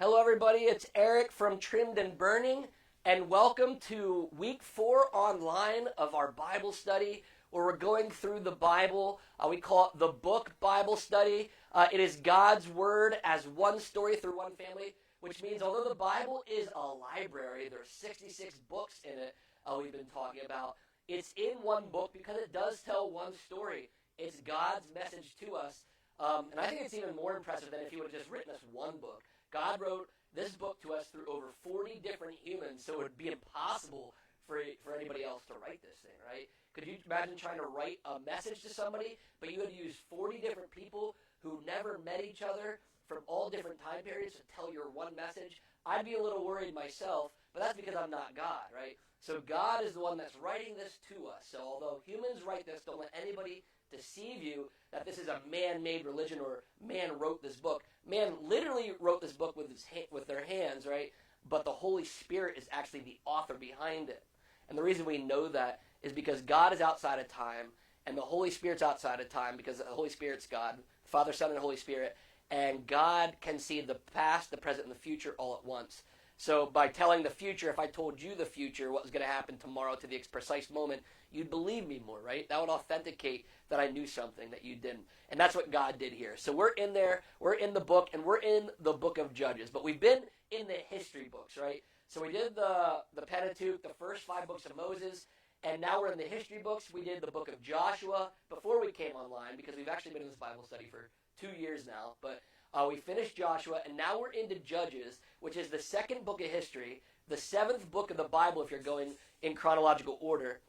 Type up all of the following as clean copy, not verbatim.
Hello, everybody. It's Eric from Trimmed and Burning, and welcome to week 4 online of our Bible study, where we're going through the Bible. We call it the Book Bible Study. It is God's Word as one story through one family, which means although the Bible is a library, there's 66 books in it we've been talking about. It's in one book because it does tell one story. It's God's message to us. And I think it's even more impressive than if he would have just written us one book. God wrote this book to us through over 40 different humans, so it would be impossible for anybody else to write this thing, right? Could you imagine trying to write a message to somebody, but you had to use 40 different people who never met each other from all different time periods to tell your one message? I'd be a little worried myself, but that's because I'm not God, right? So God is the one that's writing this to us. So although humans write this, don't let anybody deceive you that this is a man-made religion or man wrote this book. Man literally wrote this book with their hands, right? But the Holy Spirit is actually the author behind it. And the reason we know that is because God is outside of time, and the Holy Spirit's outside of time because the Holy Spirit's God, Father, Son, and Holy Spirit, and God can see the past, the present, and the future all at once. So by telling the future, if I told you the future, what was going to happen tomorrow to the precise moment, you'd believe me more, right? That would authenticate that I knew something that you didn't. And that's what God did here. So we're in there, we're in the book, and we're in the book of Judges. But we've been in the history books, right? So we did the Pentateuch, the first 5 books of Moses, and now we're in the history books. We did the book of Joshua before we came online because we've actually been in this Bible study for 2 years now. But we finished Joshua, and now we're into Judges, which is the second book of history, the 7th book of the Bible if you're going in chronological order.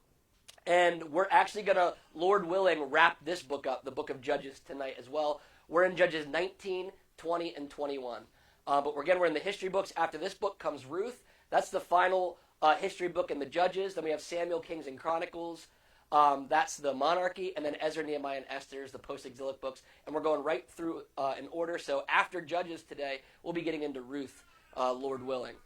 And we're actually going to, Lord willing, wrap this book up, the book of Judges, tonight as well. We're in Judges 19, 20, and 21. But we're in the history books. After this book comes Ruth. That's the final history book in the Judges. Then we have Samuel, Kings, and Chronicles. That's the monarchy. And then Ezra, Nehemiah, and Esther is the post-exilic books. And we're going right through in order. So after Judges today, we'll be getting into Ruth, Lord willing.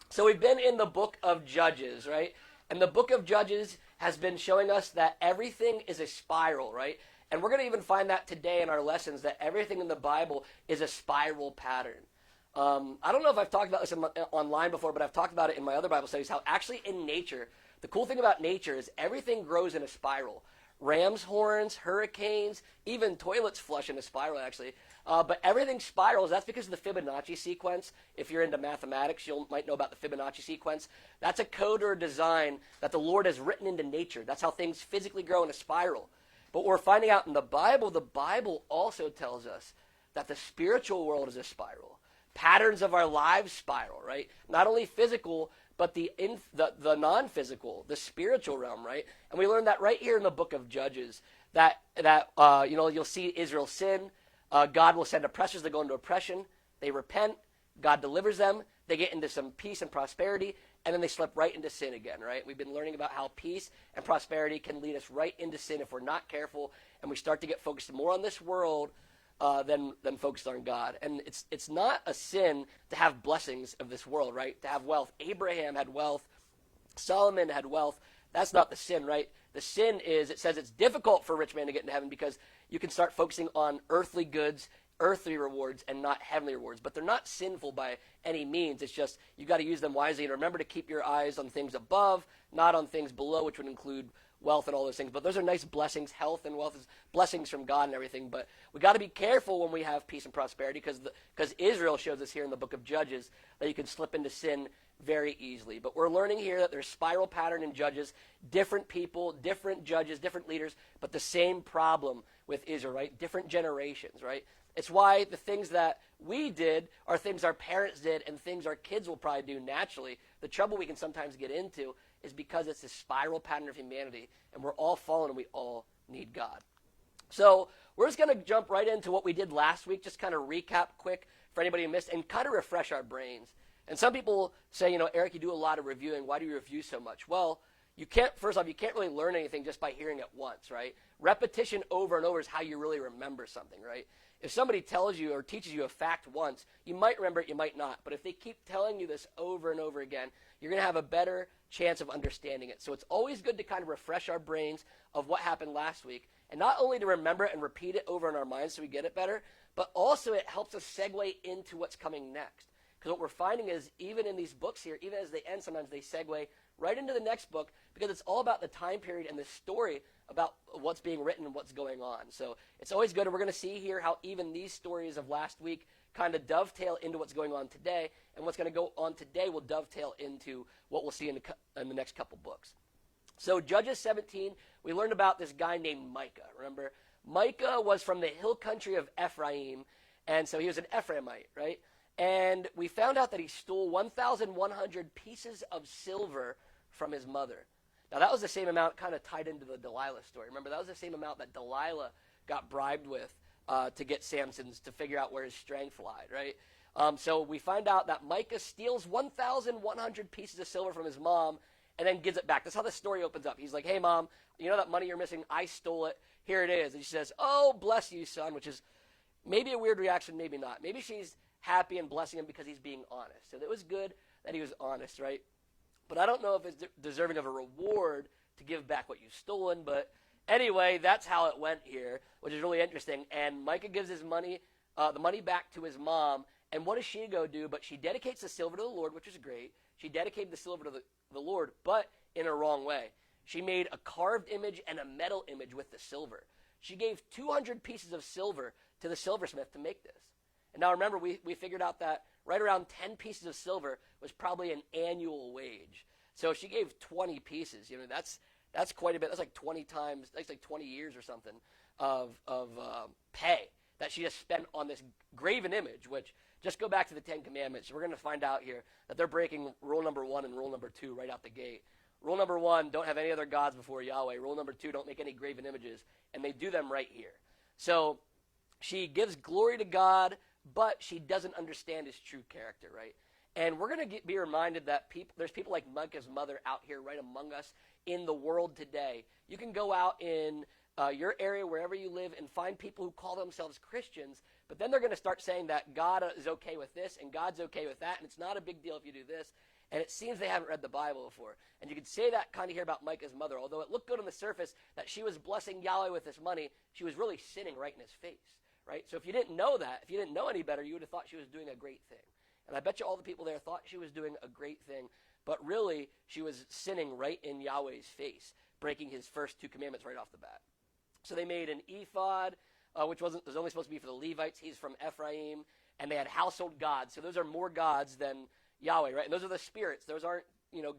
So we've been in the book of Judges, right? And the book of Judges has been showing us that everything is a spiral, right? And we're going to even find that today in our lessons, that everything in the Bible is a spiral pattern. I don't know if I've talked about this online before, but I've talked about it in my other Bible studies, how actually in nature, the cool thing about nature is everything grows in a spiral. Ram's horns, hurricanes, even toilets flush in a spiral, actually. But everything spirals. That's because of the Fibonacci sequence. If you're into mathematics, you might know about the Fibonacci sequence. That's a code or a design that the Lord has written into nature. That's how things physically grow in a spiral. But we're finding out in the Bible also tells us that the spiritual world is a spiral. Patterns of our lives spiral, right? Not only physical, but the non-physical, the spiritual realm, right? And we learned that right here in the book of Judges, that you'll see Israel sin. God will send oppressors that go into oppression. They repent. God delivers them. They get into some peace and prosperity, and then they slip right into sin again, right? We've been learning about how peace and prosperity can lead us right into sin if we're not careful, and we start to get focused more on this world than focused on God. And it's not a sin to have blessings of this world, right? To have wealth. Abraham had wealth. Solomon had wealth. That's not the sin, right? The sin is, it says it's difficult for a rich man to get into heaven because you can start focusing on earthly goods, earthly rewards, and not heavenly rewards. But they're not sinful by any means. It's just you got to use them wisely and remember to keep your eyes on things above, not on things below, which would include wealth and all those things. But those are nice blessings. Health and wealth is blessings from God and everything. But we got to be careful when we have peace and prosperity because Israel shows us here in the book of Judges that you can slip into sin very easily. But we're learning here that there's spiral pattern in Judges, different people, different judges, different leaders, but the same problem with Israel, right? Different generations, right? It's why the things that we did are things our parents did and things our kids will probably do naturally. The trouble we can sometimes get into is because it's this spiral pattern of humanity, and we're all fallen and we all need God. So we're just going to jump right into what we did last week, just kind of recap quick for anybody who missed, and kind of refresh our brains. And some people say, Eric, you do a lot of reviewing. Why do you review so much? Well, first off, you can't really learn anything just by hearing it once, right? Repetition over and over is how you really remember something, right? If somebody tells you or teaches you a fact once, you might remember it, you might not. But if they keep telling you this over and over again, you're going to have a better chance of understanding it. So it's always good to kind of refresh our brains of what happened last week. And not only to remember it and repeat it over in our minds so we get it better, but also it helps us segue into what's coming next. Because what we're finding is even in these books here, even as they end, sometimes they segue right into the next book because it's all about the time period and the story about what's being written and what's going on. So it's always good. And we're going to see here how even these stories of last week kind of dovetail into what's going on today. And what's going to go on today will dovetail into what we'll see in the next couple books. So Judges 17, we learned about this guy named Micah. Remember, Micah was from the hill country of Ephraim, and so he was an Ephraimite, right? And we found out that he stole 1,100 pieces of silver from his mother. Now, that was the same amount kind of tied into the Delilah story. Remember, that was the same amount that Delilah got bribed with to get Samson's, to figure out where his strength lied, right? So we find out that Micah steals 1,100 pieces of silver from his mom and then gives it back. That's how the story opens up. He's like, hey, Mom, you know that money you're missing? I stole it. Here it is. And she says, oh, bless you, son, which is maybe a weird reaction, maybe not. Maybe she's happy and blessing him because he's being honest. So it was good that he was honest, right? But I don't know if it's deserving of a reward to give back what you've stolen. But anyway, that's how it went here, which is really interesting. And Micah gives his money, the money back to his mom. And what does she go do? But she dedicates the silver to the Lord, which is great. She dedicated the silver to the Lord, but in a wrong way. She made a carved image and a metal image with the silver. She gave 200 pieces of silver to the silversmith to make this. And now remember, we figured out that right around 10 pieces of silver was probably an annual wage. So if she gave 20 pieces, you know, that's quite a bit. That's like 20 times, that's like 20 years or something of pay that she just spent on this graven image, which, just go back to the Ten Commandments. We're going to find out here that they're breaking rule number 1 and rule number 2 right out the gate. Rule number 1, don't have any other gods before Yahweh. Rule number 2, don't make any graven images. And they do them right here. So she gives glory to God, but she doesn't understand his true character, right? And we're going to be reminded that there's people like Micah's mother out here right among us in the world today. You can go out in your area, wherever you live, and find people who call themselves Christians, but then they're going to start saying that God is okay with this and God's okay with that, and it's not a big deal if you do this. And it seems they haven't read the Bible before. And you can say that kind of here about Micah's mother. Although it looked good on the surface that she was blessing Yahweh with this money, she was really sinning right in his face, right? So if you didn't know that, if you didn't know any better, you would have thought she was doing a great thing. And I bet you all the people there thought she was doing a great thing, but really she was sinning right in Yahweh's face, breaking his first 2 commandments right off the bat. So they made an ephod, which was only supposed to be for the Levites. He's from Ephraim. And they had household gods. So those are more gods than Yahweh, right? And those are the spirits. Those aren't,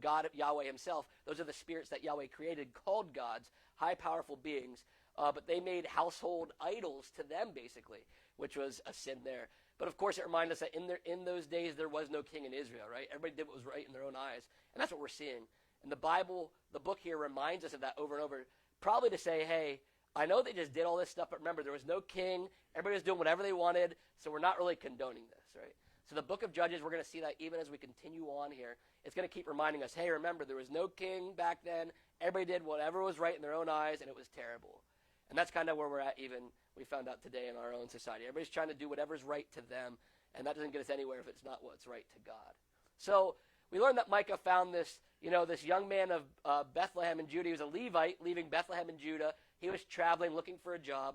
God Yahweh himself. Those are the spirits that Yahweh created called gods, high, powerful beings. But they made household idols to them, basically, which was a sin there. But, of course, it reminded us that in those days there was no king in Israel, right? Everybody did what was right in their own eyes. And that's what we're seeing. And the Bible, the book here, reminds us of that over and over, probably to say, hey, I know they just did all this stuff, but remember, there was no king. Everybody was doing whatever they wanted, so we're not really condoning this, right? So the book of Judges, we're going to see that even as we continue on here, it's going to keep reminding us, hey, remember, there was no king back then. Everybody did whatever was right in their own eyes, and it was terrible. And that's kind of where we're at even, we found out today in our own society. Everybody's trying to do whatever's right to them, and that doesn't get us anywhere if it's not what's right to God. So we learned that Micah found this, this young man of Bethlehem in Judah. He was a Levite leaving Bethlehem in Judah. He was traveling, looking for a job,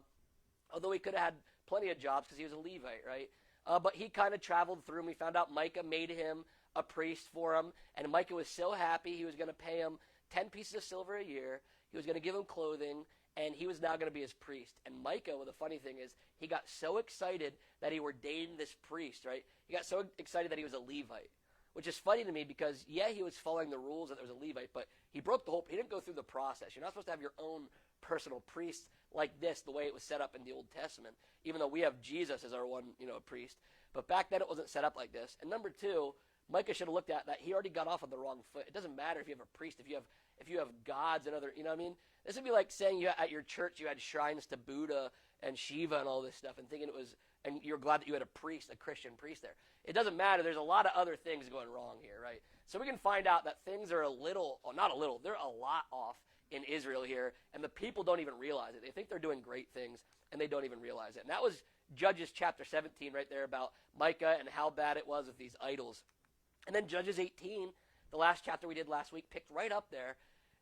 although he could have had plenty of jobs because he was a Levite, right? But he kind of traveled through, and we found out Micah made him a priest for him, and Micah was so happy he was going to pay him 10 pieces of silver a year. He was going to give him clothing, and he was now going to be his priest. And Micah, well, the funny thing is, he got so excited that he ordained this priest, right? He got so excited that he was a Levite, which is funny to me because, yeah, he was following the rules that there was a Levite, but he broke the he didn't go through the process. You're not supposed to have your own personal priest like this, the way it was set up in the Old Testament, even though we have Jesus as our one, priest. But back then it wasn't set up like this. And number 2, Micah should have looked at that. He already got off on the wrong foot. It doesn't matter if you have a priest, if you have gods and other, This would be like saying at your church you had shrines to Buddha and Shiva and all this stuff and thinking and you're glad that you had a priest, a Christian priest there. It doesn't matter. There's a lot of other things going wrong here, right? So we can find out that things are they're a lot off in Israel here, and the people don't even realize it. They think they're doing great things, and they don't even realize it. And that was Judges chapter 17 right there about Micah and how bad it was with these idols. And then Judges 18, the last chapter we did last week, picked right up there,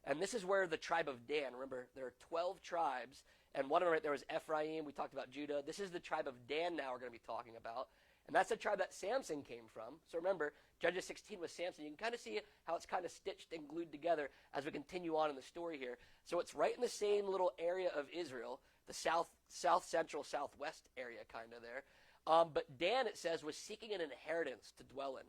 and this is where the tribe of Dan, remember, there are 12 tribes, and one of them right there was Ephraim. We talked about Judah. This is the tribe of Dan now we're going to be talking about. And that's the tribe that Samson came from. So remember, Judges 16 was Samson. You can kind of see how it's kind of stitched and glued together as we continue on in the story here. So it's right in the same little area of Israel, the south central, southwest area kind of there. But Dan, it says, was seeking an inheritance to dwell in,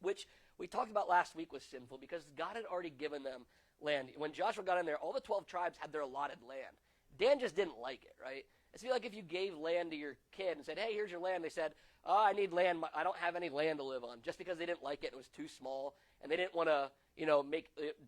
which we talked about last week was sinful because God had already given them land. When Joshua got in there, all the 12 tribes had their allotted land. Dan just didn't like it, right? It's like if you gave land to your kid and said, hey, here's your land. They said, oh, I need land. I don't have any land to live on, just because they didn't like it and it was too small, and they didn't want to,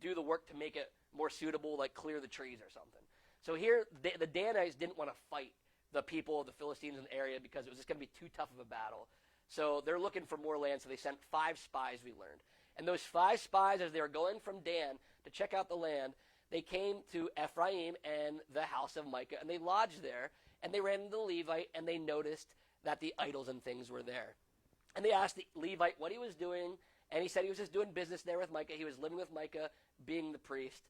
do the work to make it more suitable, like clear the trees or something. So here, the Danites didn't want to fight the people, the Philistines in the area, because it was just going to be too tough of a battle. So they're looking for more land, so they sent 5 spies, we learned. And those 5 spies, as they were going from Dan to check out the land, they came to Ephraim and the house of Micah, and they lodged there, and they ran into the Levite, and they noticed that the idols and things were there. And they asked the Levite what he was doing, and he said he was just doing business there with Micah. He was living with Micah, being the priest.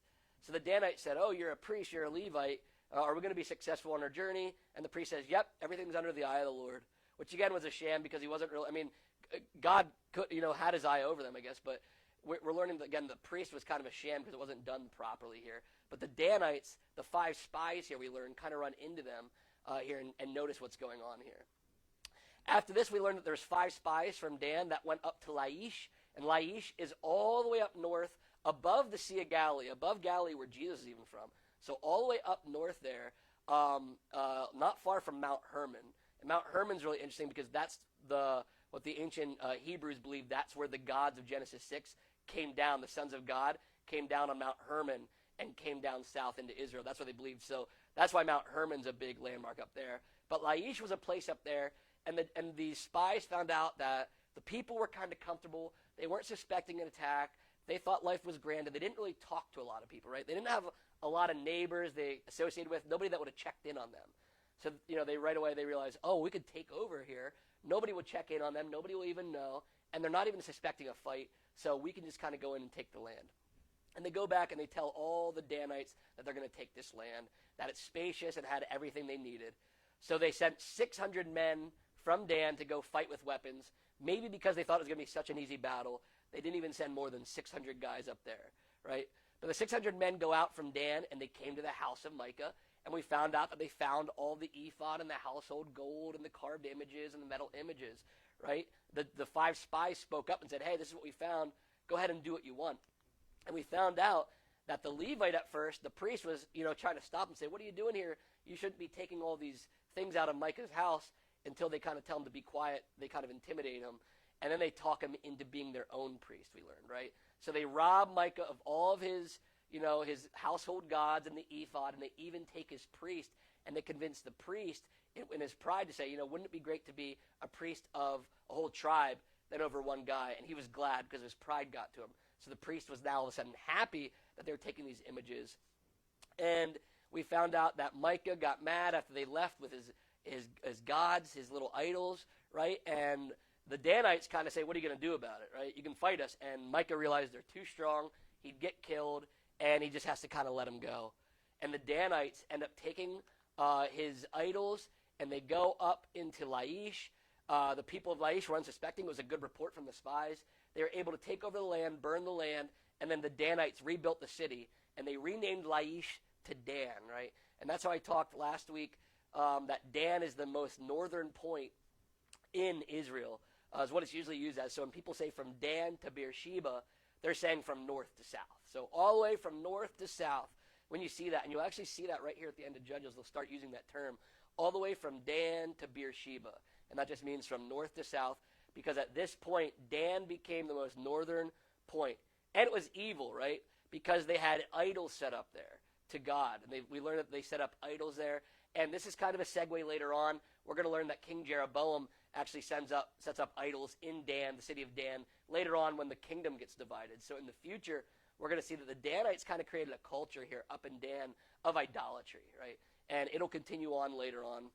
So the Danite said, oh, you're a priest, you're a Levite. Are we going to be successful on our journey? And the priest says, yep, everything's under the eye of the Lord, which again was a sham because he wasn't really, God could, had his eye over them, I guess, but we're learning that, again, the priest was kind of a sham because it wasn't done properly here. But the Danites, the 5 spies here we learn, kind of run into them here and notice what's going on here. After this, we learned that there's 5 spies from Dan that went up to Laish, and Laish is all the way up north above the Sea of Galilee, above Galilee where Jesus is even from. So all the way up north there, not far from Mount Hermon. And Mount Hermon's really interesting because that's what the ancient Hebrews believed. That's where the gods of Genesis 6 came down. The sons of God came down on Mount Hermon and came down south into Israel. That's what they believed. So that's why Mount Hermon's a big landmark up there. But Laish was a place up there, and these spies found out that the people were kind of comfortable. They weren't suspecting an attack. They thought life was grand, and they didn't really talk to a lot of people, right? They didn't have a lot of neighbors they associated with, nobody that would have checked in on them. So, they right away, they realized, oh, we could take over here. Nobody would check in on them. Nobody will even know. And they're not even suspecting a fight, so we can just kind of go in and take the land. And they go back and they tell all the Danites that they're going to take this land, that it's spacious and had everything they needed. So they sent 600 men from Dan to go fight with weapons, maybe because they thought it was going to be such an easy battle. They didn't even send more than 600 guys up there, right? But the 600 men go out from Dan, and they came to the house of Micah, and we found out that they found all the ephod and the household gold and the carved images and the metal images, right? The 5 spies spoke up and said, hey, this is what we found. Go ahead and do what you want. And we found out that the Levite at first, the priest, was trying to stop and say, what are you doing here? You shouldn't be taking all these things out of Micah's house, until they kind of tell him to be quiet. They kind of intimidate him. And then they talk him into being their own priest, we learned, right? So they rob Micah of all of his, his household gods and the ephod, and they even take his priest, and they convince the priest in his pride to say, wouldn't it be great to be a priest of a whole tribe than over one guy? And he was glad because his pride got to him. So the priest was now all of a sudden happy that they were taking these images. And we found out that Micah got mad after they left with his gods, his little idols, right? And the Danites kind of say, what are you going to do about it, right? You can fight us. And Micah realized they're too strong. He'd get killed, and he just has to kind of let him go. And the Danites end up taking his idols, and they go up into Laish. The people of Laish were unsuspecting. It was a good report from the spies. They were able to take over the land, burn the land, and then the Danites rebuilt the city, and they renamed Laish to Dan, right? And that's how I talked last week, that Dan is the most northern point in Israel, is what it's usually used as. So when people say from Dan to Beersheba, they're saying from north to south. So all the way from north to south, when you see that, and you'll actually see that right here at the end of Judges, they'll start using that term, all the way from Dan to Beersheba. And that just means from north to south, because at this point, Dan became the most northern point. And it was evil, right? Because they had idols set up there to God. And we learned that they set up idols there. And this is kind of a segue later on. We're going to learn that King Jeroboam actually sets up idols in Dan, the city of Dan, later on when the kingdom gets divided. So in the future, we're going to see that the Danites kind of created a culture here up in Dan of idolatry, right? And it'll continue on later on.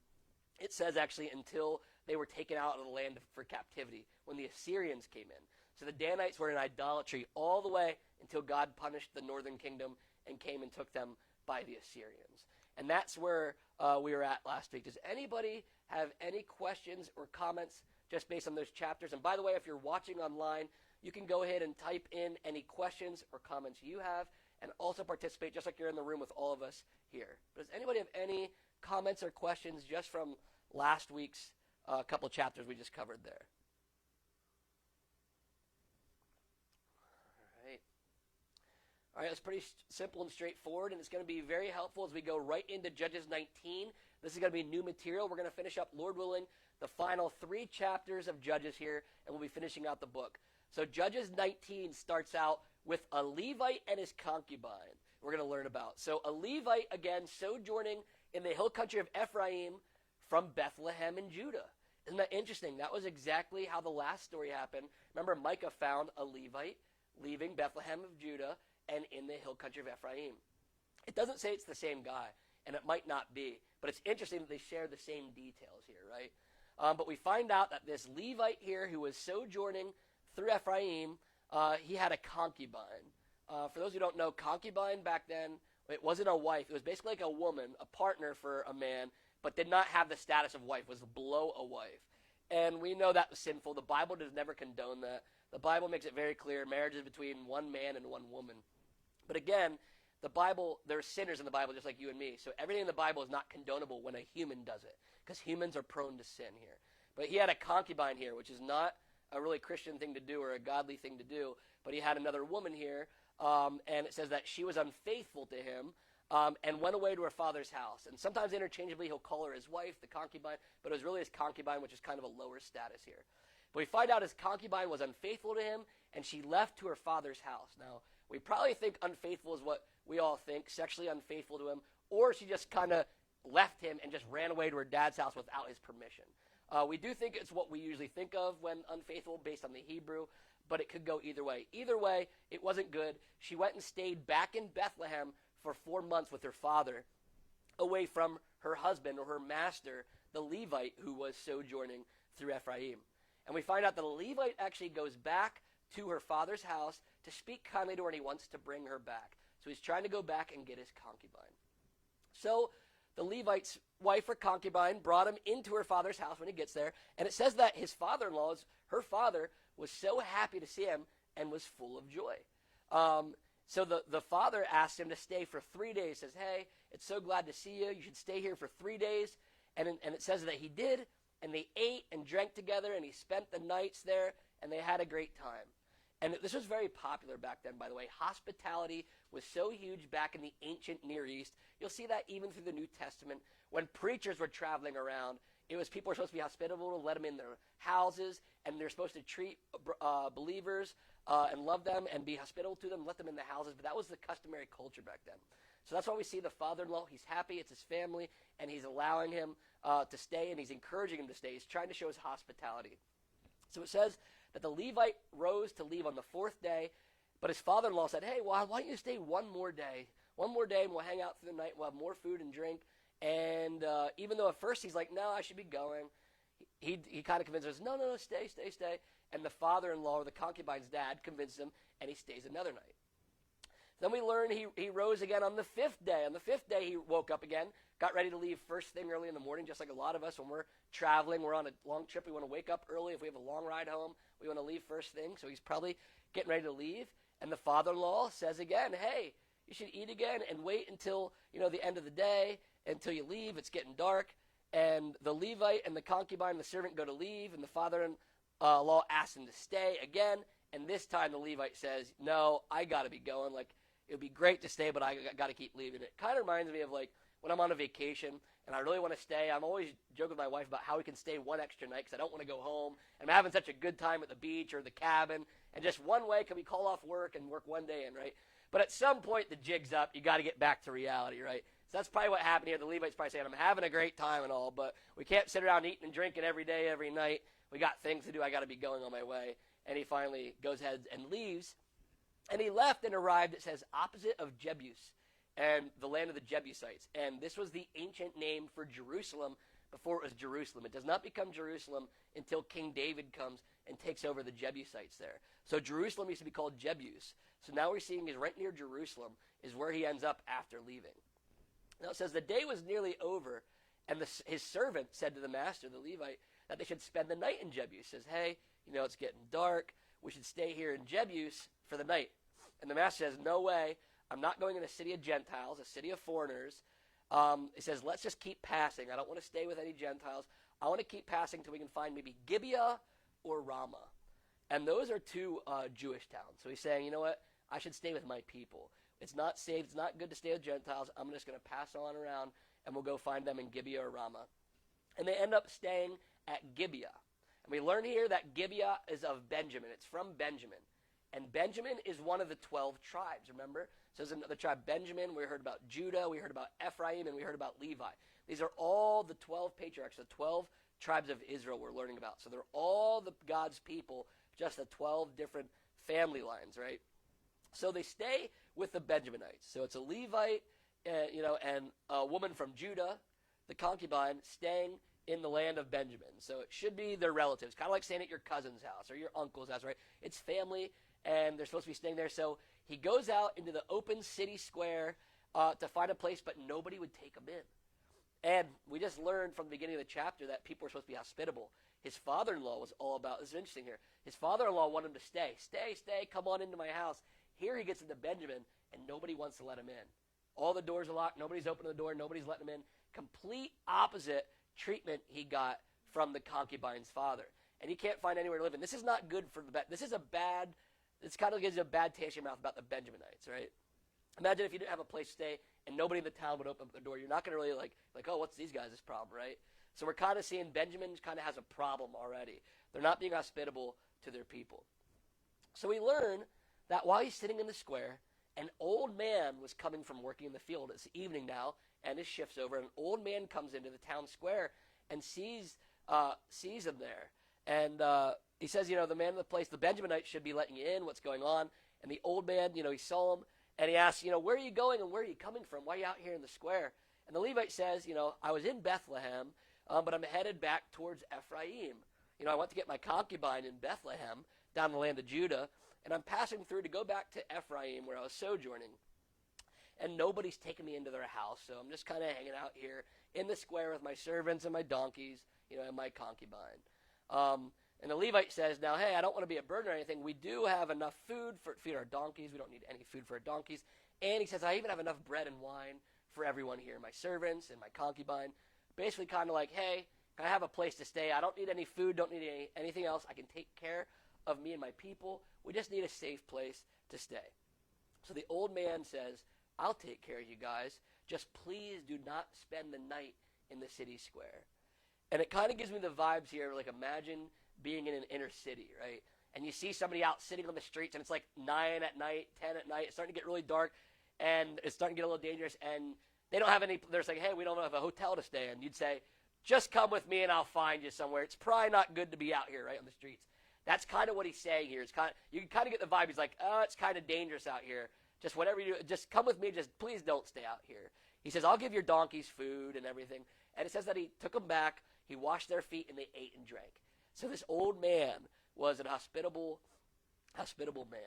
It says actually until they were taken out of the land for captivity, when the Assyrians came in. So the Danites were in idolatry all the way until God punished the northern kingdom and came and took them by the Assyrians. And that's where we were at last week. Does anybody have any questions or comments just based on those chapters. And by the way, if you're watching online, you can go ahead and type in any questions or comments you have and also participate just like you're in the room with all of us here. But does anybody have any comments or questions just from last week's couple of chapters we just covered there? All right, it's pretty simple and straightforward, and it's going to be very helpful as we go right into Judges 19. This is going to be new material. We're going to finish up, Lord willing, the final 3 chapters of Judges here, and we'll be finishing out the book. So Judges 19 starts out with a Levite and his concubine we're going to learn about. So a Levite, again, sojourning in the hill country of Ephraim from Bethlehem in Judah. Isn't that interesting? That was exactly how the last story happened. Remember, Micah found a Levite leaving Bethlehem of Judah and in the hill country of Ephraim. It doesn't say it's the same guy, and it might not be, but it's interesting that they share the same details here, right? But we find out that this Levite here who was sojourning through Ephraim, he had a concubine. For those who don't know, concubine back then, it wasn't a wife. It was basically like a woman, a partner for a man, but did not have the status of wife, was below a wife. And we know that was sinful. The Bible does never condone that. The Bible makes it very clear marriage is between one man and one woman. But again, the Bible, there are sinners in the Bible just like you and me. So everything in the Bible is not condonable when a human does it, because humans are prone to sin here. But he had a concubine here, which is not a really Christian thing to do or a godly thing to do. But he had another woman here, and it says that she was unfaithful to him and went away to her father's house. And sometimes interchangeably he'll call her his wife, the concubine, but it was really his concubine, which is kind of a lower status here. But we find out his concubine was unfaithful to him, and she left to her father's house. Now, we probably think unfaithful is what we all think, sexually unfaithful to him, or she just kind of left him and just ran away to her dad's house without his permission. We do think it's what we usually think of when unfaithful based on the Hebrew, but it could go either way. Either way, it wasn't good. She went and stayed back in Bethlehem for 4 months with her father, away from her husband or her master, the Levite, who was sojourning through Ephraim. And we find out that the Levite actually goes back to her father's house to speak kindly to her, and he wants to bring her back. So he's trying to go back and get his concubine. So the Levite's wife or concubine brought him into her father's house when he gets there, and it says that his father-in-law, her father, was so happy to see him and was full of joy. So the father asked him to stay for 3 days, says, hey, it's so glad to see you. You should stay here for 3 days. And it says that he did, and they ate and drank together, and he spent the nights there, and they had a great time. And this was very popular back then, by the way. Hospitality was so huge back in the ancient Near East. You'll see that even through the New Testament. When preachers were traveling around, it was people were supposed to be hospitable to let them in their houses, and they're supposed to treat believers and love them and be hospitable to them, let them in the houses. But that was the customary culture back then. So that's why we see the father-in-law. He's happy. It's his family, and he's allowing him to stay, and he's encouraging him to stay. He's trying to show his hospitality. So it says that the Levite rose to leave on the 4th day, but his father-in-law said, hey, well, why don't you stay one more day? One more day, and we'll hang out through the night. We'll have more food and drink. And even though at first he's like, no, I should be going, he kind of convinces us, no, stay. And the father-in-law, or the concubine's dad, convinces him, and he stays another night. Then we learn he rose again on the 5th day. On the 5th day, he woke up again, got ready to leave first thing early in the morning, just like a lot of us when we're traveling, we're on a long trip, we want to wake up early. If we have a long ride home, we want to leave first thing. So he's probably getting ready to leave. And the father-in-law says again, hey, you should eat again and wait until, the end of the day, until you leave. It's getting dark. And the Levite and the concubine, the servant, go to leave, and the father-in-law asks him to stay again. And this time the Levite says, no, I got to be going. Like, it would be great to stay, but I got to keep leaving. It kind of reminds me of, like, when I'm on a vacation and I really want to stay. I'm always joking with my wife about how we can stay one extra night because I don't want to go home. And I'm having such a good time at the beach or the cabin. And just one way, can we call off work and work one day in, right? But at some point, the jig's up. You got to get back to reality, right? So that's probably what happened here. The Levite's probably saying, I'm having a great time and all, but we can't sit around eating and drinking every day, every night. We got things to do. I got to be going on my way. And he finally goes ahead and leaves. And he left and arrived, it says, opposite of Jebus, and the land of the Jebusites. And this was the ancient name for Jerusalem before it was Jerusalem. It does not become Jerusalem until King David comes and takes over the Jebusites there. So Jerusalem used to be called Jebus. So now we're seeing is right near Jerusalem is where he ends up after leaving. Now it says the day was nearly over, and his servant said to the master, the Levite, that they should spend the night in Jebus. Says, hey, it's getting dark. We should stay here in Jebus for the night. And the master says, no way. I'm not going in a city of Gentiles, a city of foreigners. He says, let's just keep passing. I don't want to stay with any Gentiles. I want to keep passing till we can find maybe Gibeah or Ramah. And those are two Jewish towns. So he's saying, you know what? I should stay with my people. It's not safe. It's not good to stay with Gentiles. I'm just going to pass on around, and we'll go find them in Gibeah or Ramah. And they end up staying at Gibeah. And we learn here that Gibeah is of Benjamin. It's from Benjamin. And Benjamin is one of the 12 tribes, remember? So there's another tribe, Benjamin. We heard about Judah. We heard about Ephraim. And we heard about Levi. These are all the 12 patriarchs, the 12 tribes of Israel we're learning about. So they're all God's people, just the 12 different family lines, right? So they stay with the Benjaminites. So it's a Levite, and a woman from Judah, the concubine, staying in the land of Benjamin. So it should be their relatives, kind of like staying at your cousin's house or your uncle's house, right? It's family, and they're supposed to be staying there. So he goes out into the open city square to find a place, but nobody would take him in. And we just learned from the beginning of the chapter that people were supposed to be hospitable. His father-in-law was all about, this is interesting here, his father-in-law wanted him to stay, come on into my house. Here he gets into Benjamin, and nobody wants to let him in. All the doors are locked, nobody's opening the door, nobody's letting him in. Complete opposite treatment he got from the concubine's father. And he can't find anywhere to live in. This is not good for this kind of gives you a bad taste in your mouth about the Benjaminites, right? Imagine if you didn't have a place to stay and nobody in the town would open up the door. You're not going to really like, oh, what's these guys' problem, right? So we're kind of seeing Benjamin kind of has a problem already. They're not being hospitable to their people. So we learn that while he's sitting in the square, an old man was coming from working in the field. It's evening now, and his shift's over. An old man comes into the town square and sees him there. And he says, the man in the place, the Benjaminites should be letting you in. What's going on? And the old man, he saw him, and he asks, where are you going and where are you coming from? Why are you out here in the square? And the Levite says, I was in Bethlehem, but I'm headed back towards Ephraim. I went to get my concubine in Bethlehem, down in the land of Judah, and I'm passing through to go back to Ephraim where I was sojourning. And nobody's taken me into their house, so I'm just kind of hanging out here in the square with my servants and my donkeys, and my concubine. And the Levite says, now, hey, I don't want to be a burden or anything. We do have enough food to feed our donkeys. We don't need any food for our donkeys. And he says, I even have enough bread and wine for everyone here, my servants and my concubine. Basically kind of like, hey, I have a place to stay. I don't need any food, don't need anything else. I can take care of me and my people. We just need a safe place to stay. So the old man says, I'll take care of you guys. Just please do not spend the night in the city square. And it kind of gives me the vibes here, like imagine being in an inner city, right? And you see somebody out sitting on the streets, and it's like 9 at night, 10 at night. It's starting to get really dark, and it's starting to get a little dangerous. And they don't have any, they're saying, hey, we don't have a hotel to stay in. You'd say, just come with me, and I'll find you somewhere. It's probably not good to be out here, right, on the streets. That's kind of what he's saying here. It's kind of, you can kind of get the vibe. He's like, oh, it's kind of dangerous out here. Just whatever you do, just come with me. Just please don't stay out here. He says, I'll give your donkeys food and everything. And it says that he took them back. He washed their feet, and they ate and drank. So this old man was an hospitable man.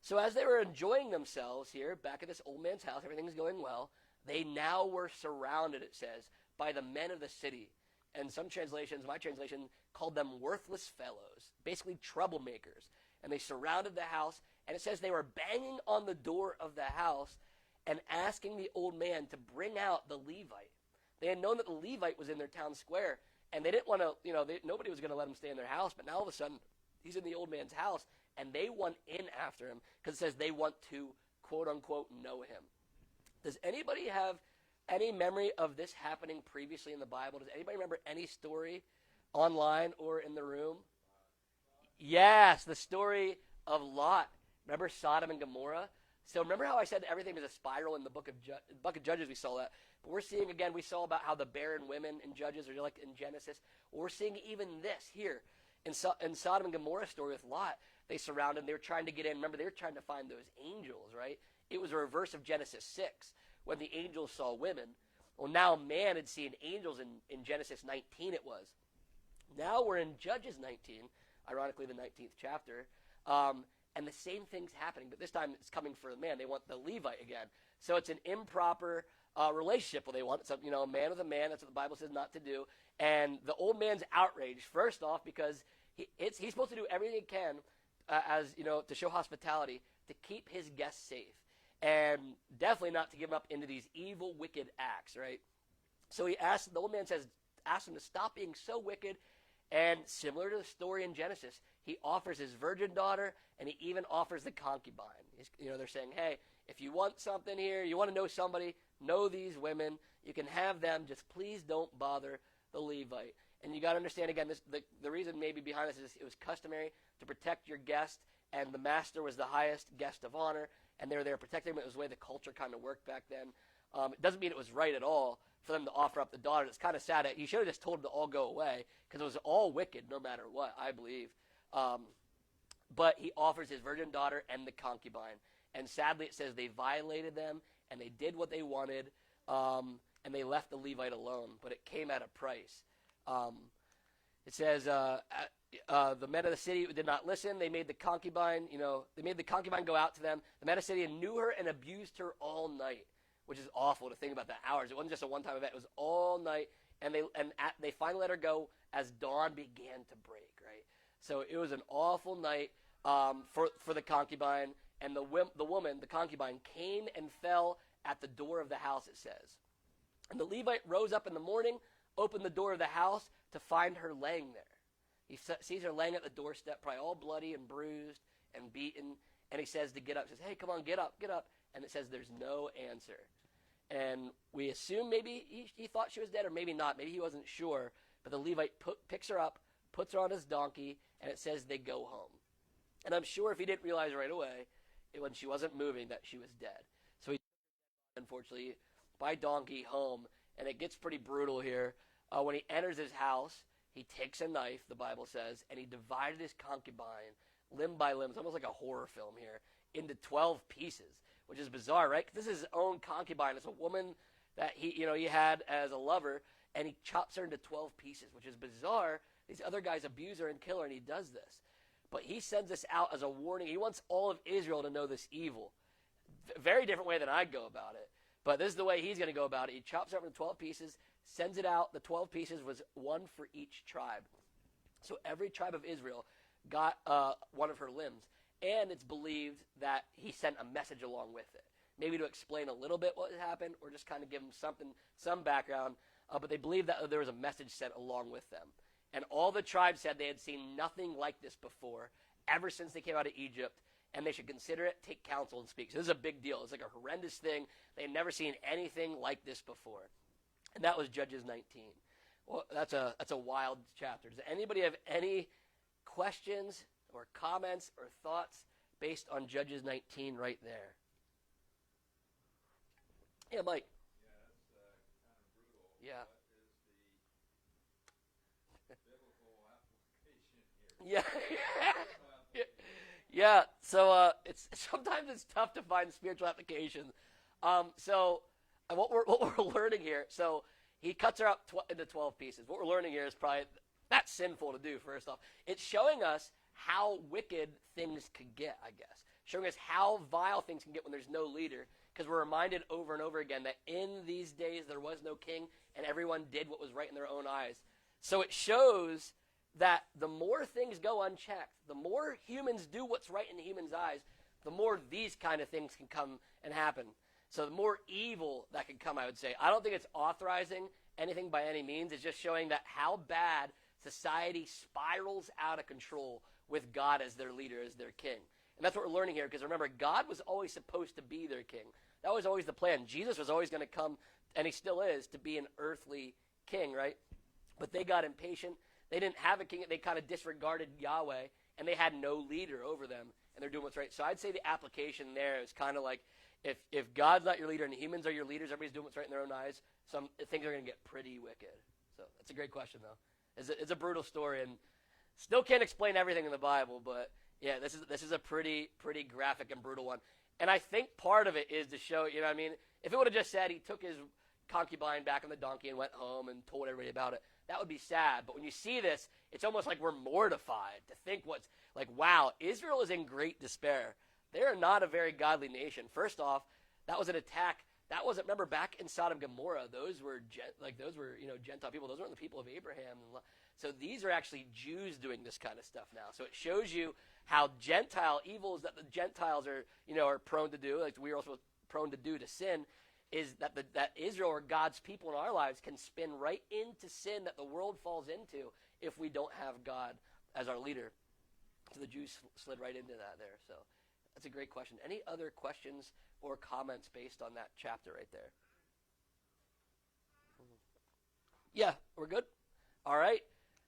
So as they were enjoying themselves here, back at this old man's house, everything's going well. They now were surrounded, it says, by the men of the city. And some translations, my translation, called them worthless fellows, basically troublemakers. And they surrounded the house, and it says they were banging on the door of the house and asking the old man to bring out the Levite. They had known that the Levite was in their town square, and they didn't want to, nobody was going to let him stay in their house. But now all of a sudden, he's in the old man's house, and they want in after him because it says they want to, quote unquote, know him. Does anybody have any memory of this happening previously in the Bible? Does anybody remember any story online or in the room? Yes, the story of Lot. Remember Sodom and Gomorrah? So remember how I said everything is a spiral in the book of Judges? We saw that. But we're seeing, again, we saw about how the barren women in Judges are like in Genesis. We're seeing even this here. In Sodom and Gomorrah story with Lot, they surrounded him. They were trying to get in. Remember, they were trying to find those angels, right? It was a reverse of Genesis 6 when the angels saw women. Well, now man had seen angels in Genesis 19 it was. Now we're in Judges 19, ironically the 19th chapter, and the same thing's happening, but this time it's coming for the man. They want the Levite again. So it's an improper relationship. Well, they want some, a man with a man. That's what the Bible says not to do. And the old man's outraged, first off, because he's supposed to do everything he can to show hospitality, to keep his guests safe. And definitely not to give him up into these evil, wicked acts, right? So the old man ask him to stop being so wicked. And similar to the story in Genesis, he offers his virgin daughter, and he even offers the concubine. They're saying, hey, if you want something here, you want to know somebody, know these women. You can have them. Just please don't bother the Levite. And you got to understand, again, the reason maybe behind this is it was customary to protect your guest, and the master was the highest guest of honor, and they were there protecting him. It was the way the culture kind of worked back then. It doesn't mean it was right at all for them to offer up the daughter. It's kind of sad. He should have just told them to all go away, because it was all wicked no matter what, I believe. But he offers his virgin daughter and the concubine. And sadly, it says they violated them, and they did what they wanted, and they left the Levite alone. But it came at a price. It says the men of the city did not listen. They made the concubine, go out to them. The men of the city knew her and abused her all night, which is awful to think about the hours. It wasn't just a one-time event. It was all night, and they finally let her go as dawn began to break, right? So it was an awful night for the concubine. And the woman, the concubine, came and fell at the door of the house, it says. And the Levite rose up in the morning, opened the door of the house to find her laying there. He sees her laying at the doorstep, probably all bloody and bruised and beaten. And he says to get up. He says, hey, come on, get up, get up. And it says there's no answer. And we assume maybe he thought she was dead, or maybe not. Maybe he wasn't sure. But the Levite picks her up, puts her on his donkey, and it says they go home. And I'm sure if he didn't realize right away, when she wasn't moving, that she was dead. So he, unfortunately, by donkey home, and it gets pretty brutal here. When he enters his house, he takes a knife, the Bible says, and he divided his concubine limb by limb. It's almost like a horror film here, into 12 pieces, which is bizarre, right? 'Cause this is his own concubine. It's a woman that he had as a lover, and he chops her into 12 pieces, which is bizarre. These other guys abuse her and kill her, and he does this. But he sends this out as a warning. He wants all of Israel to know this evil. Very different way than I'd go about it. But this is the way he's going to go about it. He chops it up into 12 pieces, sends it out. The 12 pieces was one for each tribe. So every tribe of Israel got one of her limbs. And it's believed that he sent a message along with it. Maybe to explain a little bit what happened, or just kind of give them some background. But they believe that there was a message sent along with them. And all the tribes said they had seen nothing like this before, ever since they came out of Egypt, and they should consider it, take counsel, and speak. So this is a big deal. It's like a horrendous thing. They had never seen anything like this before. And that was Judges 19. Well, that's a wild chapter. Does anybody have any questions or comments or thoughts based on Judges 19 right there? Yeah, Mike. Yeah, that's kind of brutal. Yeah. What is the biblical application here? Yeah. So it's sometimes it's tough to find spiritual applications. So what we're learning here. So he cuts her up into 12 pieces. What we're learning here is probably that's sinful to do. First off, it's showing us how wicked things could get. I guess showing us how vile things can get when there's no leader. Because we're reminded over and over again that in these days there was no king, and everyone did what was right in their own eyes. So it shows that the more things go unchecked, the more humans do what's right in the humans' eyes, the more these kind of things can come and happen. So the more evil that can come, I would say. I don't think it's authorizing anything by any means. It's just showing that how bad society spirals out of control with God as their leader, as their king. And that's what we're learning here, because remember, God was always supposed to be their king. That was always the plan. Jesus was always going to come, and he still is, to be an earthly king, right? But they got impatient. They didn't have a king. They kind of disregarded Yahweh, and they had no leader over them, and they're doing what's right. So I'd say the application there is kind of like if God's not your leader and humans are your leaders, everybody's doing what's right in their own eyes, some things are going to get pretty wicked. So that's a great question, though. It's a brutal story, and still can't explain everything in the Bible, but yeah, this is a pretty graphic and brutal one. And I think part of it is to show, you know what I mean? If it would have just said he took his concubine back on the donkey and went home and told everybody about it, that would be sad. But when you see this, it's almost like we're mortified to think what's like, wow, Israel is in great despair. They are not a very godly nation. First off, that was an attack that wasn't, remember back in Sodom and Gomorrah, those were Gentile people. Those weren't the people of Abraham. So these are actually Jews doing this kind of stuff now. So it shows you how Gentile evils that the Gentiles are prone to do, like we are also prone to do to sin, is that Israel or God's people in our lives can spin right into sin that the world falls into if we don't have God as our leader. So the Jews slid right into that there. So that's a great question. Any other questions or comments based on that chapter right there? Yeah, we're good? All right.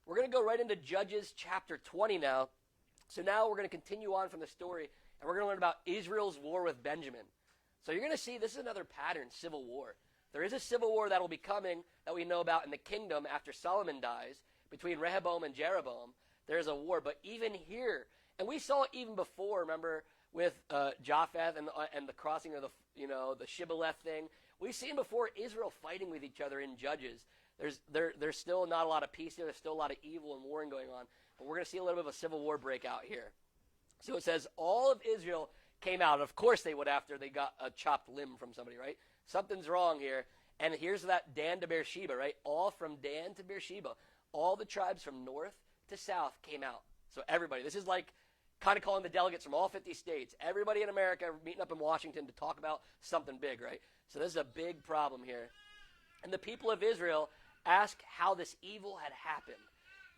We're going to go right into Judges chapter 20 now. So now we're going to continue on from the story, and we're going to learn about Israel's war with Benjamin. So you're going to see this is another pattern, civil war. There is a civil war that will be coming that we know about in the kingdom after Solomon dies between Rehoboam and Jeroboam. There is a war, but even here, and we saw it even before, remember, with Japheth and the crossing of the Shibboleth thing. We've seen before Israel fighting with each other in Judges. There's still not a lot of peace here. There's still a lot of evil and warring going on. But we're going to see a little bit of a civil war break out here. So it says, all of Israel came out. Of course they would after they got a chopped limb from somebody, right? Something's wrong here. And here's that Dan to Beersheba, right? All from Dan to Beersheba. All the tribes from north to south came out. So everybody, this is like kind of calling the delegates from all 50 states. Everybody in America meeting up in Washington to talk about something big, right? So this is a big problem here. And the people of Israel ask how this evil had happened.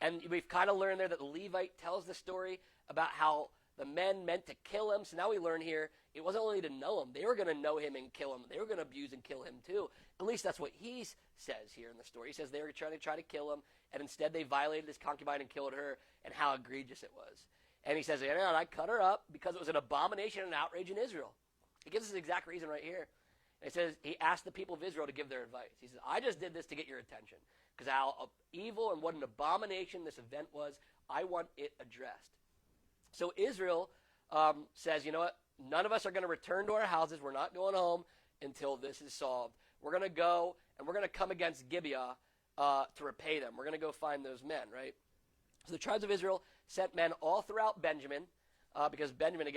And we've kind of learned there that the Levite tells the story about how the men meant to kill him. So now we learn here, it wasn't only to know him. They were going to know him and kill him. They were going to abuse and kill him too. At least that's what he says here in the story. He says they were trying to kill him, and instead they violated his concubine and killed her, and how egregious it was. And he says, and I cut her up because it was an abomination and outrage in Israel. He gives us the exact reason right here. And he says, he asked the people of Israel to give their advice. He says, I just did this to get your attention because how evil and what an abomination this event was. I want it addressed. So Israel says, you know what? None of us are going to return to our houses. We're not going home until this is solved. We're going to go and we're going to come against Gibeah to repay them. We're going to go find those men, right? So the tribes of Israel sent men all throughout Benjamin because Benjamin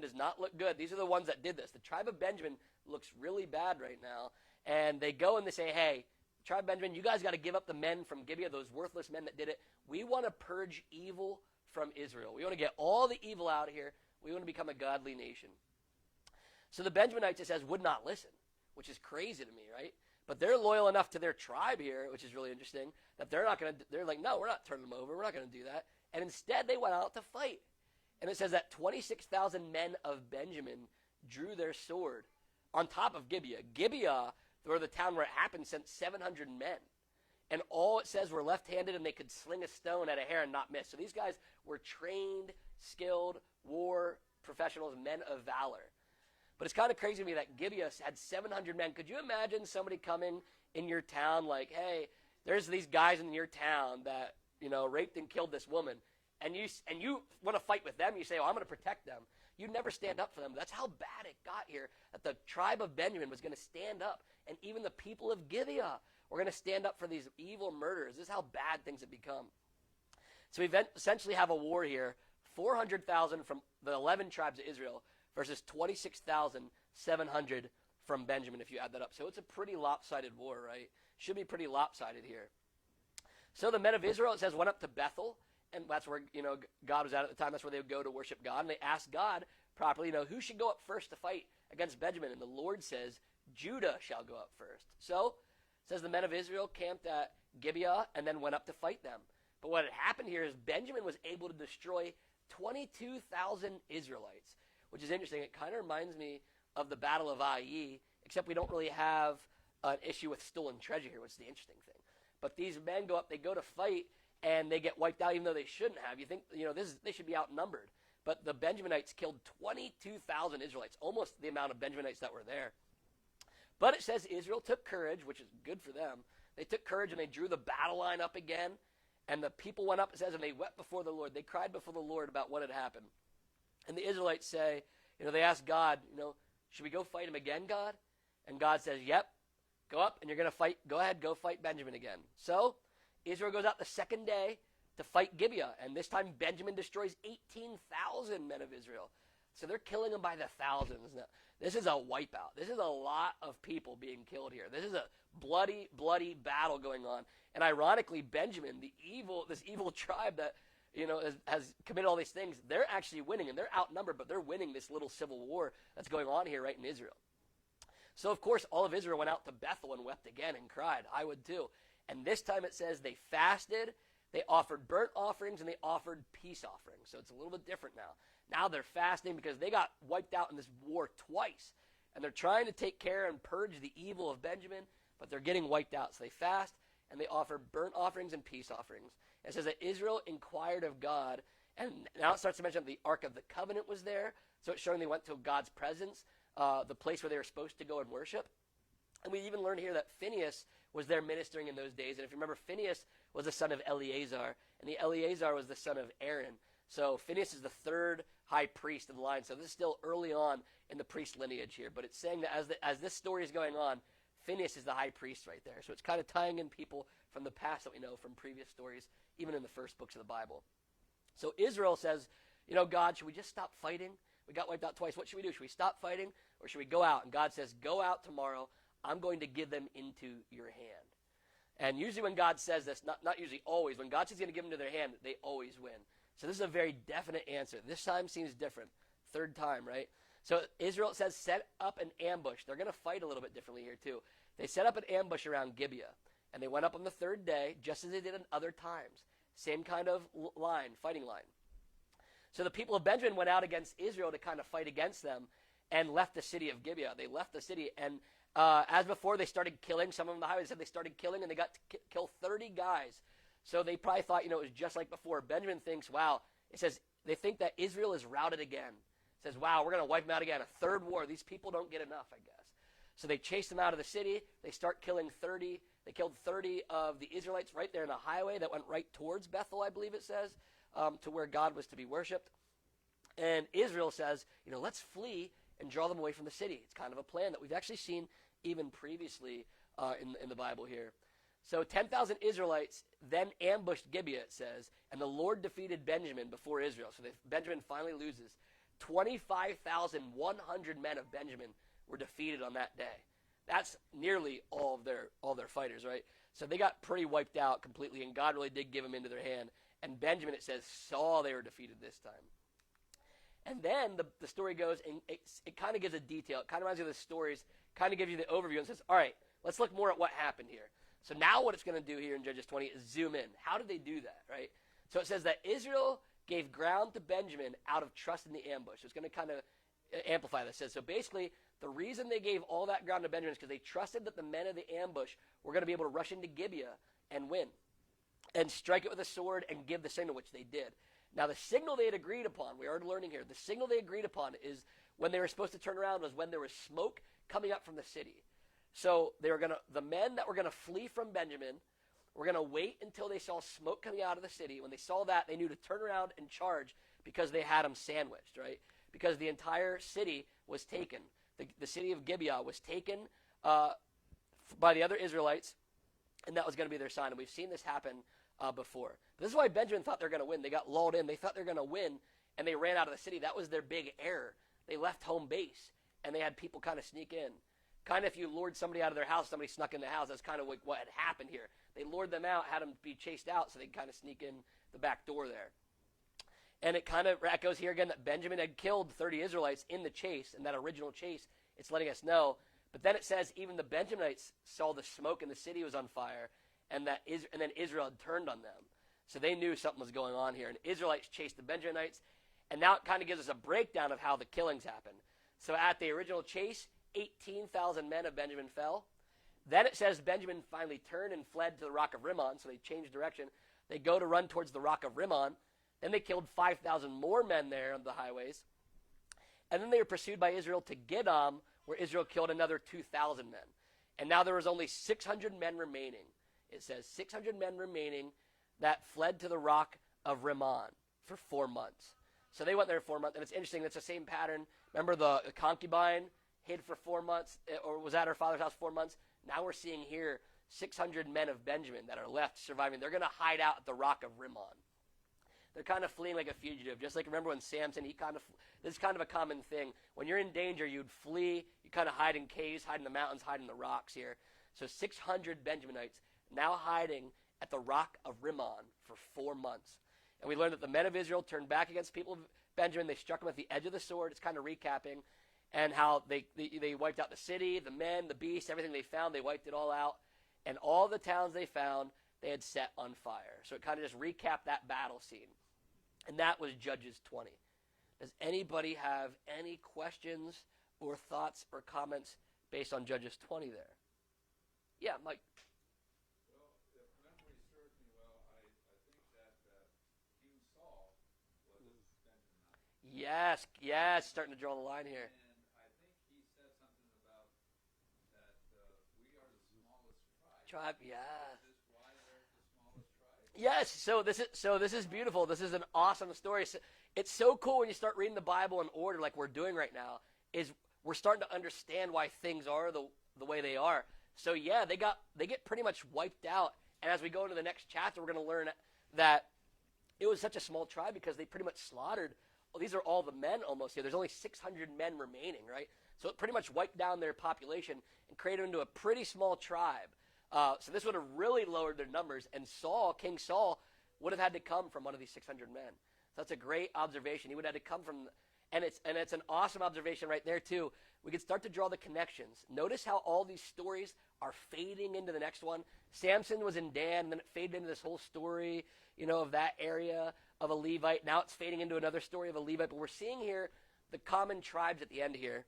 does not look good. These are the ones that did this. The tribe of Benjamin looks really bad right now. And they go and they say, hey, tribe of Benjamin, you guys got to give up the men from Gibeah, those worthless men that did it. We want to purge evil from Israel. We want to get all the evil out of here. We want to become a godly nation. So the Benjaminites, it says, would not listen, which is crazy to me, right? But they're loyal enough to their tribe here, which is really interesting, that they're like, no, we're not turning them over. We're not going to do that. And instead, they went out to fight. And it says that 26,000 men of Benjamin drew their sword on top of Gibeah. Gibeah, or the town where it happened, sent 700 men. And all it says were left-handed, and they could sling a stone at a hair and not miss. So these guys were trained, skilled, war professionals, men of valor. But it's kind of crazy to me that Gibeah had 700 men. Could you imagine somebody coming in your town like, hey, there's these guys in your town that, raped and killed this woman, and you want to fight with them? You say, oh, I'm going to protect them. You'd never stand up for them. That's how bad it got here, that the tribe of Benjamin was going to stand up, and even the people of Gibeah were going to stand up for these evil murderers. This is how bad things have become. So we essentially have a war here, 400,000 from the 11 tribes of Israel versus 26,700 from Benjamin, if you add that up. So it's a pretty lopsided war, right? Should be pretty lopsided here. So the men of Israel, it says, went up to Bethel, and that's where, God was at the time. That's where they would go to worship God. And they asked God properly, who should go up first to fight against Benjamin? And the Lord says, Judah shall go up first. So it says the men of Israel camped at Gibeah and then went up to fight them. But what had happened here is Benjamin was able to destroy 22,000 Israelites, which is interesting. It kind of reminds me of the Battle of Ai, except we don't really have an issue with stolen treasure here, which is the interesting thing. But these men go up, they go to fight, and they get wiped out even though they shouldn't have. You think, they should be outnumbered. But the Benjaminites killed 22,000 Israelites, almost the amount of Benjaminites that were there. But it says Israel took courage, which is good for them. They took courage and they drew the battle line up again. And the people went up, it says, and they wept before the Lord. They cried before the Lord about what had happened. And the Israelites say, they ask God, should we go fight him again, God? And God says, yep, go up and you're going to fight. Go ahead, go fight Benjamin again. So Israel goes out the second day to fight Gibeah. And this time Benjamin destroys 18,000 men of Israel. So they're killing them by the thousands. Now, this is a wipeout. This is a lot of people being killed here. This is a bloody, bloody battle going on. And ironically, Benjamin, this evil tribe that has committed all these things, they're actually winning, and they're outnumbered, but they're winning this little civil war that's going on here right in Israel. So, of course, all of Israel went out to Bethel and wept again and cried. I would too. And this time it says they fasted, they offered burnt offerings, and they offered peace offerings. So it's a little bit different now. Now they're fasting because they got wiped out in this war twice. And they're trying to take care and purge the evil of Benjamin, but they're getting wiped out. So they fast, and they offer burnt offerings and peace offerings. It says that Israel inquired of God, and now it starts to mention that the Ark of the Covenant was there. So it's showing they went to God's presence, the place where they were supposed to go and worship. And we even learn here that Phinehas was there ministering in those days. And if you remember, Phinehas was the son of Eleazar, and the Eleazar was the son of Aaron. So Phinehas is the third high priest in the line. So this is still early on in the priest lineage here. But it's saying that as this story is going on, Phinehas is the high priest right there. So it's kind of tying in people from the past that we know from previous stories, even in the first books of the Bible. So Israel says, God, should we just stop fighting? We got wiped out twice. What should we do? Should we stop fighting, or should we go out? And God says, go out tomorrow. I'm going to give them into your hand. And usually when God says this, not usually always, when God says he's going to give them to their hand, they always win. So this is a very definite answer. This time seems different. Third time, right? So Israel, it says, set up an ambush. They're going to fight a little bit differently here too. They set up an ambush around Gibeah. And they went up on the third day, just as they did in other times. Same kind of fighting line. So the people of Benjamin went out against Israel to kind of fight against them and left the city of Gibeah. They left the city, and as before, they started killing. Some of them on the highway said they started killing, and they got to kill 30 guys. So they probably thought, it was just like before. Benjamin thinks, wow. It says they think that Israel is routed again. It says, wow, we're going to wipe them out again. A third war. These people don't get enough, I guess. So they chased them out of the city. They start killing 30. They killed 30 of the Israelites right there in a highway that went right towards Bethel, I believe it says, to where God was to be worshipped. And Israel says, let's flee and draw them away from the city. It's kind of a plan that we've actually seen even previously in the Bible here. So 10,000 Israelites then ambushed Gibeah, it says, and the Lord defeated Benjamin before Israel. So Benjamin finally loses. 25,100 men of Benjamin were defeated on that day. That's nearly all their fighters, right? So they got pretty wiped out completely, and God really did give them into their hand. And Benjamin, it says, saw they were defeated this time. And then the story goes, and it kind of gives a detail. It kind of reminds you of the stories, kind of gives you the overview and says, all right, let's look more at what happened here. So now what it's going to do here in Judges 20 is zoom in. How did they do that, right? So it says that Israel gave ground to Benjamin out of trust in the ambush. So it's going to kind of amplify this. It says, so basically, the reason they gave all that ground to Benjamin is because they trusted that the men of the ambush were going to be able to rush into Gibeah and win and strike it with a sword and give the signal, which they did. Now, the signal they had agreed upon, we are learning here, the signal they agreed upon is when they were supposed to turn around was when there was smoke coming up from the city. So the men that were going to flee from Benjamin were going to wait until they saw smoke coming out of the city. When they saw that, they knew to turn around and charge because they had them sandwiched, right? Because the entire city was taken. The city of Gibeah was taken by the other Israelites, and that was going to be their sign. And we've seen this happen before. But this is why Benjamin thought they were going to win. They got lulled in. They thought they were going to win, and they ran out of the city. That was their big error. They left home base, and they had people kind of sneak in. Kind of if you lured somebody out of their house, somebody snuck in the house. That's kind of what had happened here. They lured them out, had them be chased out, so they kind of sneak in the back door there. And it kind of echoes here again that Benjamin had killed 30 Israelites in the chase, in that original chase. It's letting us know. But then it says even the Benjaminites saw the smoke and the city was on fire, and then Israel had turned on them. So they knew something was going on here. And Israelites chased the Benjaminites. And now it kind of gives us a breakdown of how the killings happened. So at the original chase, 18,000 men of Benjamin fell. Then it says Benjamin finally turned and fled to the rock of Rimmon. So they changed direction. They go to run towards the rock of Rimmon. Then they killed 5,000 more men there on the highways. And then they were pursued by Israel to Gidom, where Israel killed another 2,000 men. And now there was only 600 men remaining. It says 600 men remaining that fled to the rock of Rimmon for 4 months. So they went there 4 months. And it's interesting. It's the same pattern. Remember the concubine hid for 4 months, or was at her father's house 4 months? Now we're seeing here 600 men of Benjamin that are left surviving. They're going to hide out at the rock of Rimmon. They're kind of fleeing like a fugitive. Just like remember when Samson, this is kind of a common thing. When you're in danger, you'd flee. You kind of hide in caves, hide in the mountains, hide in the rocks here. So 600 Benjaminites now hiding at the rock of Rimmon for 4 months. And we learned that the men of Israel turned back against the people of Benjamin. They struck them at the edge of the sword. It's kind of recapping. And how they wiped out the city, the men, the beasts, everything they found, they wiped it all out. And all the towns they found, they had set on fire. So it kind of just recapped that battle scene. And that was Judges 20. Does anybody have any questions or thoughts or comments based on Judges 20 there? Yeah, Mike. Well, if memory serves me well, I think that King Saul was a Benjaminite. Yes, starting to draw the line here. And I think he said something about that we are the smallest tribe. Yeah. Is this why they're the smallest tribe? Yes, so this is beautiful. This is an awesome story. So, it's so cool when you start reading the Bible in order like we're doing right now, is we're starting to understand why things are the way they are. So yeah, they get pretty much wiped out. And as we go into the next chapter, we're going to learn that it was such a small tribe because they pretty much slaughtered. Well, these are all the men almost here. There's only 600 men remaining, right? So it pretty much wiped down their population and created them into a pretty small tribe. So this would have really lowered their numbers, and King Saul, would have had to come from one of these 600 men. So that's a great observation. He would have had to come from, and it's an awesome observation right there too. We can start to draw the connections. Notice how all these stories are fading into the next one. Samson was in Dan, and then it faded into this whole story, of that area of a Levite. Now it's fading into another story of a Levite. But we're seeing here the common tribes at the end here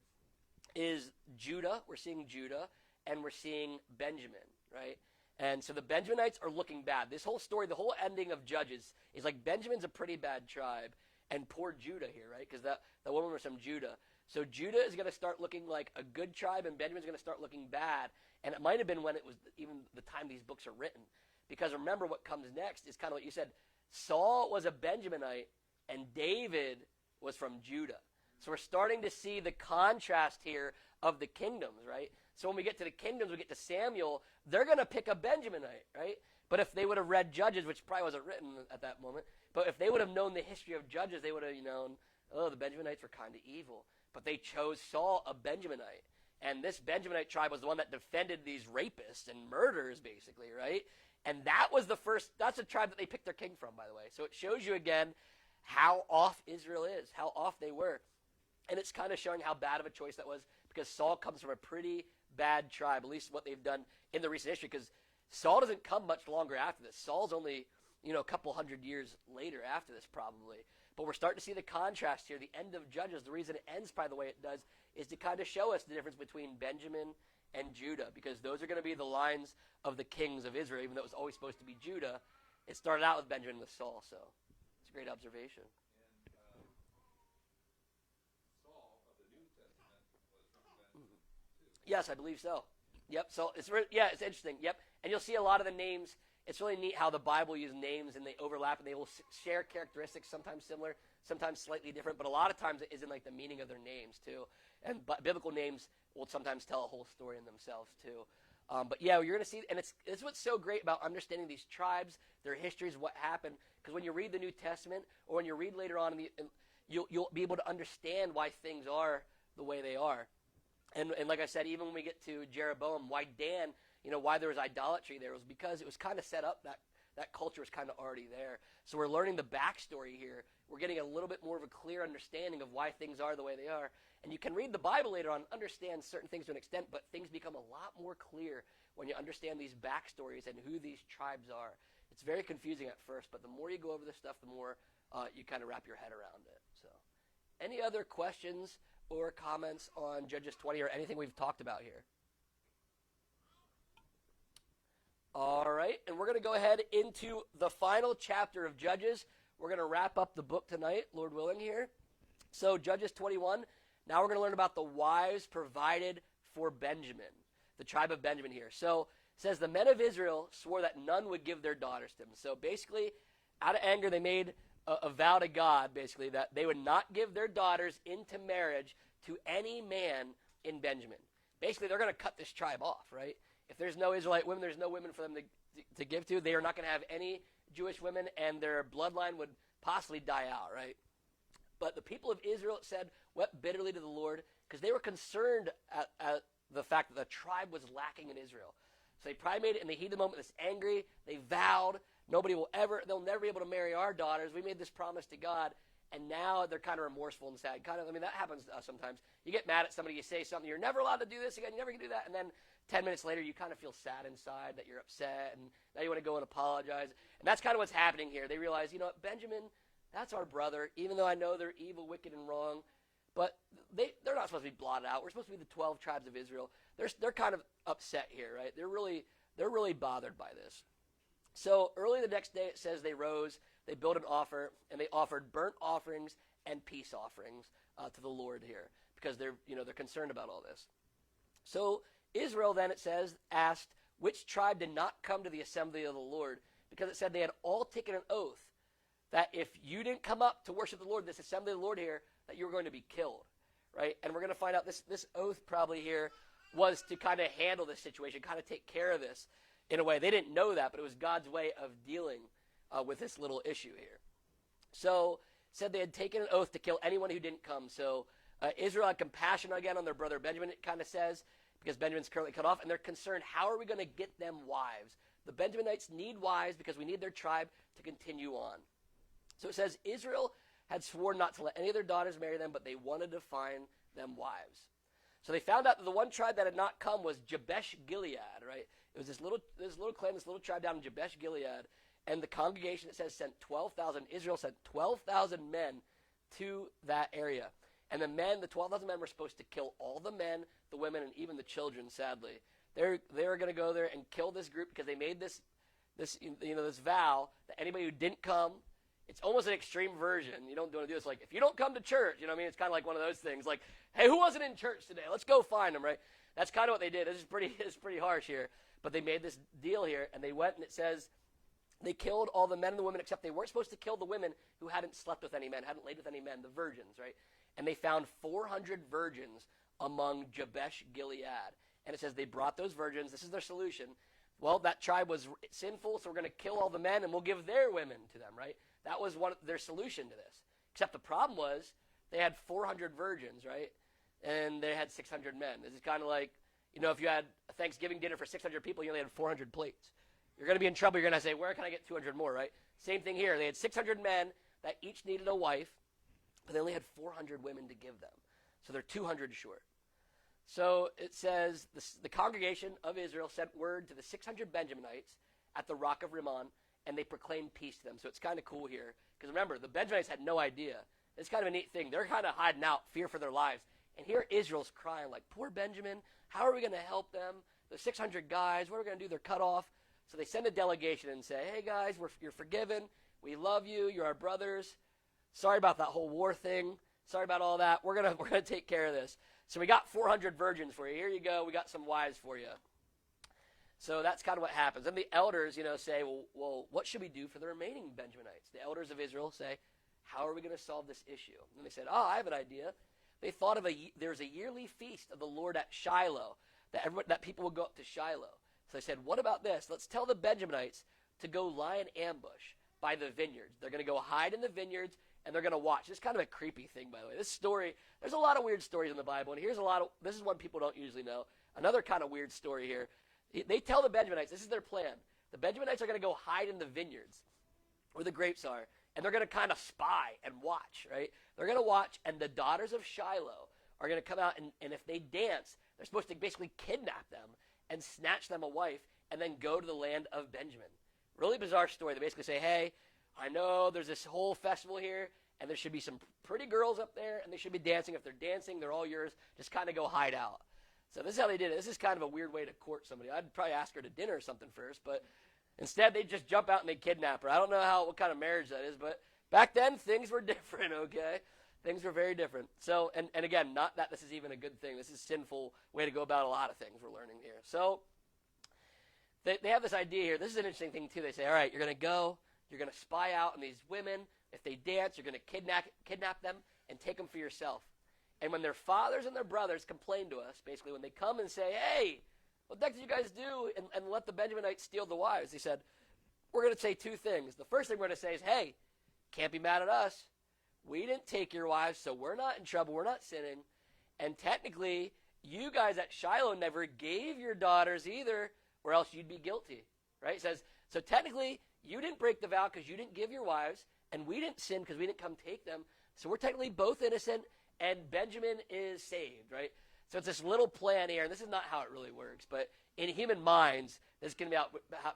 is Judah. We're seeing Judah, and we're seeing Benjamin, right? And so the Benjaminites are looking bad. This whole story, the whole ending of Judges is like Benjamin's a pretty bad tribe, and poor Judah here, right? Because that woman was from Judah. So Judah is going to start looking like a good tribe, and Benjamin's going to start looking bad. And it might have been when it was even the time these books are written. Because remember, what comes next is kind of what you said. Saul was a Benjaminite, and David was from Judah. So we're starting to see the contrast here of the kingdoms, right? So when we get to the kingdoms, we get to Samuel, they're going to pick a Benjaminite, right? But if they would have read Judges, which probably wasn't written at that moment, but if they would have known the history of Judges, they would have known, the Benjaminites were kind of evil. But they chose Saul, a Benjaminite. And this Benjaminite tribe was the one that defended these rapists and murderers, basically, right? And that's the tribe that they picked their king from, by the way. So it shows you again how off Israel is, how off they were. And it's kind of showing how bad of a choice that was, because Saul comes from a pretty bad tribe, at least what they've done in the recent history, because Saul doesn't come much longer after this. Saul's only, a couple hundred years later after this, probably. But we're starting to see the contrast here. The end of Judges, the reason it ends by the way it does, is to kind of show us the difference between Benjamin and Judah, because those are going to be the lines of the kings of Israel, even though it was always supposed to be Judah. It started out with Benjamin with Saul, so it's a great observation. And Saul of the New Testament was from Benjamin too. Yes, I believe so. Yep. So it's interesting. Yep. And you'll see a lot of the names. It's really neat how the Bible uses names and they overlap and they will share characteristics, sometimes similar, sometimes slightly different, but a lot of times it is in like the meaning of their names too. And biblical names will sometimes tell a whole story in themselves too. But yeah, you're going to see, and it's what's so great about understanding these tribes, their histories, what happened. Because when you read the New Testament, or when you read later on, you'll be able to understand why things are the way they are. And like I said, even when we get to Jeroboam, why Dan, why there was idolatry there, was because it was kind of set up, that culture was kind of already there. So we're learning the backstory here. We're getting a little bit more of a clear understanding of why things are the way they are. And you can read the Bible later on, understand certain things to an extent, but things become a lot more clear when you understand these backstories and who these tribes are. It's very confusing at first, but the more you go over this stuff, the more you kind of wrap your head around it. So, any other questions or comments on Judges 20 or anything we've talked about here? All right, and we're going to go ahead into the final chapter of Judges. We're going to wrap up the book tonight, Lord willing here. So Judges 21, now we're going to learn about the wives provided for Benjamin, the tribe of Benjamin here. So it says the men of Israel swore that none would give their daughters to them. So basically, out of anger, they made a vow to God, basically, that they would not give their daughters into marriage to any man in Benjamin. Basically, they're going to cut this tribe off, right? If there's no Israelite women, there's no women for them to give to. They are not going to have any Jewish women, and their bloodline would possibly die out, right? But the people of Israel, it said, wept bitterly to the Lord because they were concerned at the fact that the tribe was lacking in Israel. So they probably made it in the heat of the moment, this angry. They vowed, they'll never be able to marry our daughters. We made this promise to God. And now they're kind of remorseful and sad. That happens to us sometimes. You get mad at somebody, you say something, you're never allowed to do this again, you never can do that. And then 10 minutes later, you kind of feel sad inside that you're upset, and now you want to go and apologize. And that's kind of what's happening here. They realize, you know what, Benjamin, that's our brother, even though I know they're evil, wicked, and wrong. But they're not supposed to be blotted out. We're supposed to be the 12 tribes of Israel. They're kind of upset here, right? They're really bothered by this. So early the next day, it says they rose, they built an altar, and they offered burnt offerings and peace offerings to the Lord here because they're concerned about all this. So Israel then, it says, asked which tribe did not come to the assembly of the Lord, because it said they had all taken an oath that if you didn't come up to worship the Lord, this assembly of the Lord here, that you were going to be killed, right? And we're going to find out this oath probably here was to kind of handle this situation, kind of take care of this in a way. They didn't know that, but it was God's way of dealing with this little issue here. So it said they had taken an oath to kill anyone who didn't come. So Israel had compassion again on their brother Benjamin, it kind of says, because Benjamin's currently cut off, and they're concerned, how are we going to get them wives? The Benjaminites need wives because we need their tribe to continue on. So it says Israel had sworn not to let any of their daughters marry them, but they wanted to find them wives. So they found out that the one tribe that had not come was Jabesh Gilead, right? It was this little clan, this little tribe down in Jabesh Gilead, and the congregation, it says, sent 12,000. Israel sent 12,000 men to that area. And the 12,000 men were supposed to kill all the men, the women, and even the children, sadly. They were going to go there and kill this group because they made this vow that anybody who didn't come, it's almost an extreme version. You don't want to do this. Like, if you don't come to church, you know what I mean? It's kind of like one of those things. Like, hey, who wasn't in church today? Let's go find them, right? That's kind of what they did. It's pretty harsh here. But they made this deal here, and they went, and it says they killed all the men and the women, except they weren't supposed to kill the women who hadn't slept with any men, hadn't laid with any men, the virgins, right? And they found 400 virgins among Jabesh Gilead. And it says they brought those virgins. This is their solution. Well, that tribe was sinful, so we're going to kill all the men, and we'll give their women to them, right? That was their solution to this. Except the problem was they had 400 virgins, right? And they had 600 men. This is kind of like, if you had a Thanksgiving dinner for 600 people, you only had 400 plates. You're going to be in trouble. You're going to say, where can I get 200 more, right? Same thing here. They had 600 men that each needed a wife, but they only had 400 women to give them. So they're 200 short. So it says the congregation of Israel sent word to the 600 Benjaminites at the rock of Rimmon, and they proclaimed peace to them. So it's kind of cool here. Because remember, the Benjaminites had no idea. It's kind of a neat thing. They're kind of hiding out, fear for their lives. And here Israel's crying like, poor Benjamin, how are we going to help them? The 600 guys, what are we going to do? They're cut off. So they send a delegation and say, hey guys, you're forgiven. We love you. You're our brothers. Sorry about that whole war thing. Sorry about all that. We're gonna take care of this. So we got 400 virgins for you. Here you go. We got some wives for you. So that's kind of what happens. And the elders, say, well, what should we do for the remaining Benjaminites? The elders of Israel say, how are we going to solve this issue? And they said, I have an idea. They thought of there's a yearly feast of the Lord at Shiloh, that people would go up to Shiloh. So they said, what about this? Let's tell the Benjaminites to go lie in ambush by the vineyards. They're going to go hide in the vineyards, and they're going to watch. This is kind of a creepy thing, by the way. This story, there's a lot of weird stories in the Bible, and this is one people don't usually know. Another kind of weird story here. They tell the Benjaminites, this is their plan. The Benjaminites are going to go hide in the vineyards where the grapes are, and they're going to kind of spy and watch, right? They're going to watch, and the daughters of Shiloh are going to come out, and if they dance, they're supposed to basically kidnap them and snatch them a wife and then go to the land of Benjamin. Really bizarre story. They basically say, hey, I know there's this whole festival here, and there should be some pretty girls up there, and they should be dancing. If they're dancing, they're all yours. Just kind of go hide out. So this is how they did it. This is kind of a weird way to court somebody. I'd probably ask her to dinner or something first, but instead they just jump out and they kidnap her. I don't know what kind of marriage that is, but back then things were different, okay? Things were very different. So, and again, not that this is even a good thing. This is a sinful way to go about a lot of things we're learning here. So they have this idea here. This is an interesting thing, too. They say, all right, you're going to go. You're going to spy out on these women. If they dance, you're going to kidnap them and take them for yourself. And when their fathers and their brothers complain to us, basically when they come and say, hey, what the heck did you guys do? And let the Benjaminites steal the wives. They said, we're going to say two things. The first thing we're going to say is, hey, can't be mad at us. We didn't take your wives, so we're not in trouble. We're not sinning. And technically, you guys at Shiloh never gave your daughters either, or else you'd be guilty, right? It says, so technically, you didn't break the vow because you didn't give your wives, and we didn't sin because we didn't come take them. So we're technically both innocent, and Benjamin is saved, right? So it's this little plan here, and this is not how it really works, but in human minds, this is going to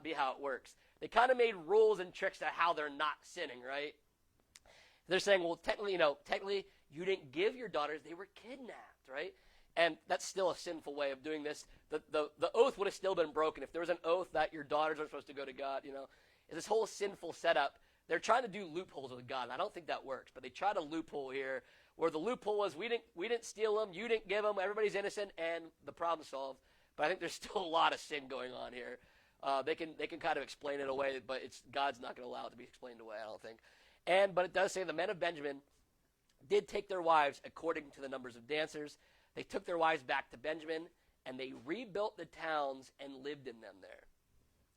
be how it works. They kind of made rules and tricks to how they're not sinning, right? They're saying, well, technically you didn't give your daughters, they were kidnapped, right? And that's still a sinful way of doing this. The oath would have still been broken. If there was an oath that your daughters are supposed to go to God, it's this whole sinful setup. They're trying to do loopholes with God. I don't think that works, but they try to loophole here, where the loophole was we didn't steal them, you didn't give them, everybody's innocent, and the problem's solved. But I think there's still a lot of sin going on here. They can kind of explain it away, but God's not going to allow it to be explained away, I don't think. But it does say the men of Benjamin did take their wives according to the numbers of dancers. They took their wives back to Benjamin, and they rebuilt the towns and lived in them there.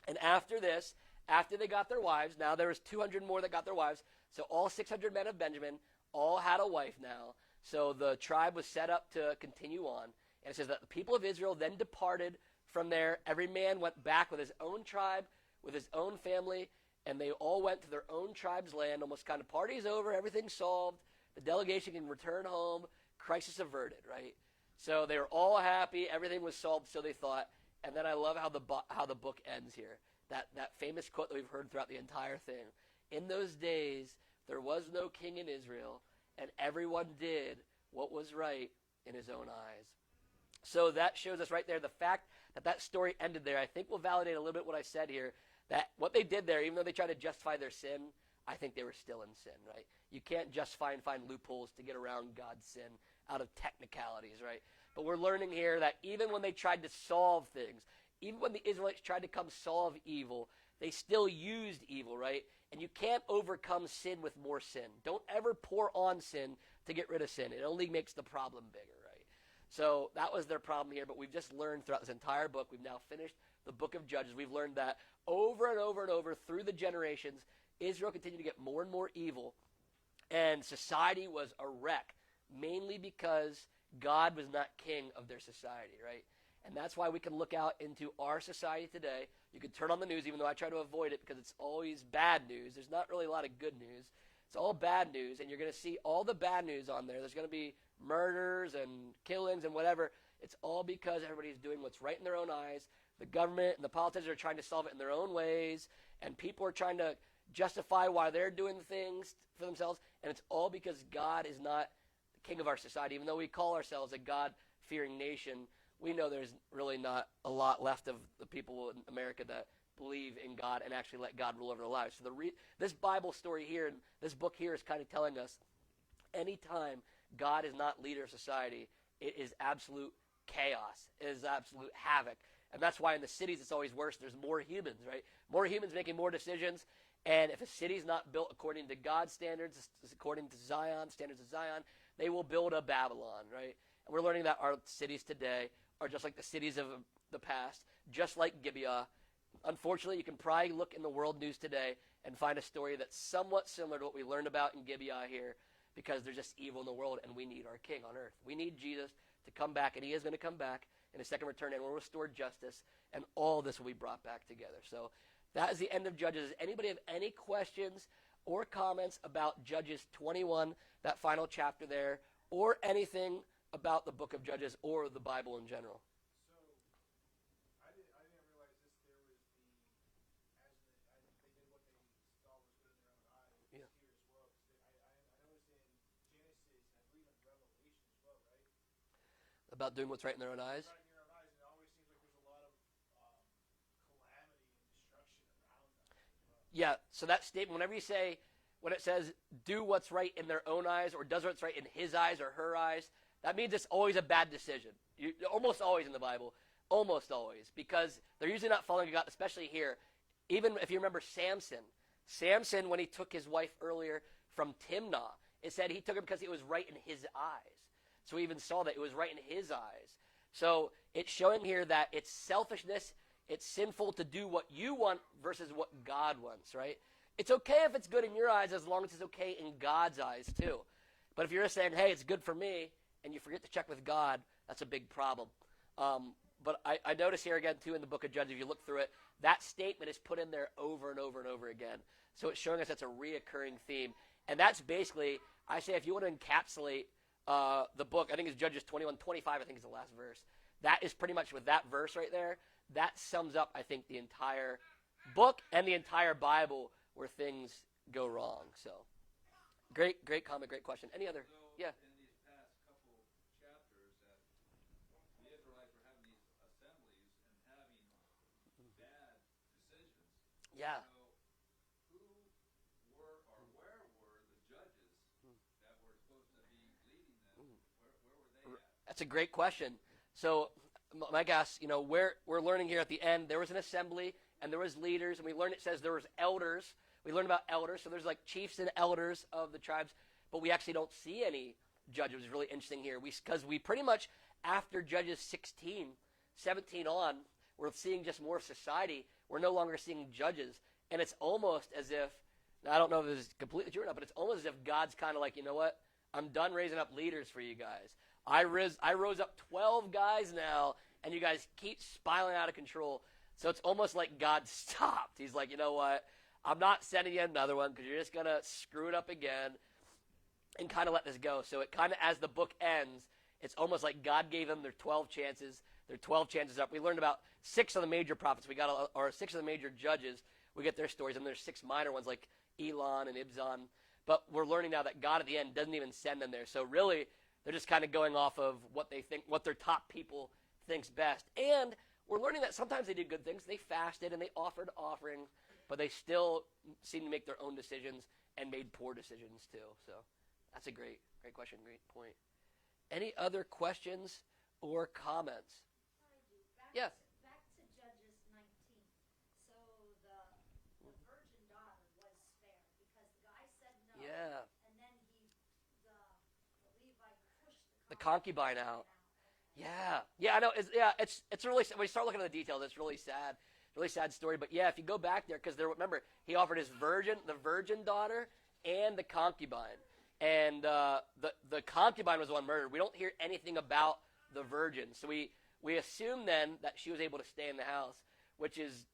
And after this, after they got their wives, now there was 200 more that got their wives, so all 600 men of Benjamin all had a wife now. So the tribe was set up to continue on. And it says that the people of Israel then departed from there. Every man went back with his own tribe, with his own family, and they all went to their own tribe's land. Almost kind of party's over, everything's solved. The delegation can return home, crisis averted, right? So they were all happy, everything was solved, so they thought. And then I love how the book ends here. That famous quote that we've heard throughout the entire thing. In those days, there was no king in Israel, and everyone did what was right in his own eyes. So that shows us right there, the fact that story ended there, I think will validate a little bit what I said here, that what they did there, even though they tried to justify their sin, I think they were still in sin, right? You can't justify and find loopholes to get around God's sin out of technicalities, right? But we're learning here that even when they tried to solve things, even when the Israelites tried to come solve evil, they still used evil, right? And you can't overcome sin with more sin. Don't ever pour on sin to get rid of sin. It only makes the problem bigger, right? So that was their problem here, but we've just learned throughout this entire book, we've now finished the book of Judges. We've learned that over and over and over through the generations, Israel continued to get more and more evil, and society was a wreck, mainly because God was not king of their society, right? And that's why we can look out into our society today. You can turn on the news, even though I try to avoid it because it's always bad news. There's not really a lot of good news. It's all bad news, and you're going to see all the bad news on there. There's going to be murders and killings and whatever. It's all because everybody's doing what's right in their own eyes. The government and the politicians are trying to solve it in their own ways, and people are trying to justify why they're doing things for themselves, and it's all because God is not the king of our society. Even though we call ourselves a God-fearing nation, we know there's really not a lot left of the people in America that believe in God and actually let God rule over their lives. So this Bible story here, and this book here is kind of telling us anytime God is not leader of society, it is absolute chaos. It is absolute havoc. And that's why in the cities it's always worse. There's more humans, right? More humans making more decisions. And if a city's not built according to God's standards, according to standards of Zion, they will build a Babylon, right? And we're learning that our cities today are just like the cities of the past, just like Gibeah. Unfortunately, you can probably look in the world news today and find a story that's somewhat similar to what we learned about in Gibeah here, because there's just evil in the world, and we need our king on earth. We need Jesus to come back, and he is going to come back in his second return, and will restore justice, and all this will be brought back together. So that is the end of Judges. Does anybody have any questions or comments about Judges 21, that final chapter there, or anything about the book of Judges or the Bible in general? So, I didn't realize this. There was they did what they saw was good in their own eyes. Yeah. Here as well. 'Cause I noticed in Genesis, I believe in Revelation as well, right? About doing what's right in their own eyes? Right in your own eyes, and it always seems like there's a lot of calamity and destruction around them as well. Yeah, so that statement, whenever you say, when it says, do what's right in their own eyes, or does what's right in his eyes or her eyes, that means it's always a bad decision. Almost always in the Bible. Almost always. Because they're usually not following God, especially here. Even if you remember Samson. Samson, when he took his wife earlier from Timnah, it said he took her because it was right in his eyes. So we even saw that it was right in his eyes. So it's showing here that it's selfishness. It's sinful to do what you want versus what God wants, right? It's okay if it's good in your eyes as long as it's okay in God's eyes too. But if you're just saying, hey, it's good for me, and you forget to check with God, that's a big problem. But I notice here again, too, in the book of Judges, if you look through it, that statement is put in there over and over and over again. So it's showing us that's a reoccurring theme. And that's basically, I say, if you want to encapsulate the book, I think it's Judges 21:25, I think is the last verse. That is pretty much with that verse right there. That sums up, I think, the entire book and the entire Bible where things go wrong. So, great comment, great question. Any other? So Yeah. in these past couple chapters, that the Israelites were having these assemblies and having bad decisions. Yeah. So who were or where were the judges that were supposed to be leading them? Where were they at? That's a great question. So, my guess, we're learning here at the end, there was an assembly and there was leaders, and we learned it says there was elders. We learned about elders, so there's like chiefs and elders of the tribes, but we actually don't see any judges. It's really interesting here. Because we pretty much, after Judges 16, 17 on, we're seeing just more of society. We're no longer seeing judges, and it's almost as if, now I don't know if this is completely true or not, but it's almost as if God's kind of like, you know what, I'm done raising up leaders for you guys. I rose up 12 guys now, and you guys keep spiraling out of control. So it's almost like God stopped. He's like, you know what? I'm not sending you another one because you're just going to screw it up again and kind of let this go. So it kind of, as the book ends, it's almost like God gave them their 12 chances. Their 12 chances up. We learned about 6 of the major prophets. Or 6 of the major judges. We get their stories, and there's 6 minor ones like Elon and Ibzan. But we're learning now that God at the end doesn't even send them there. So really, they're just kind of going off of what they think, what their top people thinks best. And we're learning that sometimes they did good things. They fasted and they offered offerings, but they still seem to make their own decisions and made poor decisions too. So that's a great question, great point. Any other questions or comments? Yeah. Back to Judges 19. So the virgin daughter was spared because the guy said no. Yeah. And then the Levite pushed The concubine out. Yeah, I know. It's really, when you start looking at the details, it's really sad story. But yeah, if you go back there, because remember, he offered the virgin daughter, and the concubine, and the concubine was the one murdered. We don't hear anything about the virgin, so we assume then that she was able to stay in the house, which is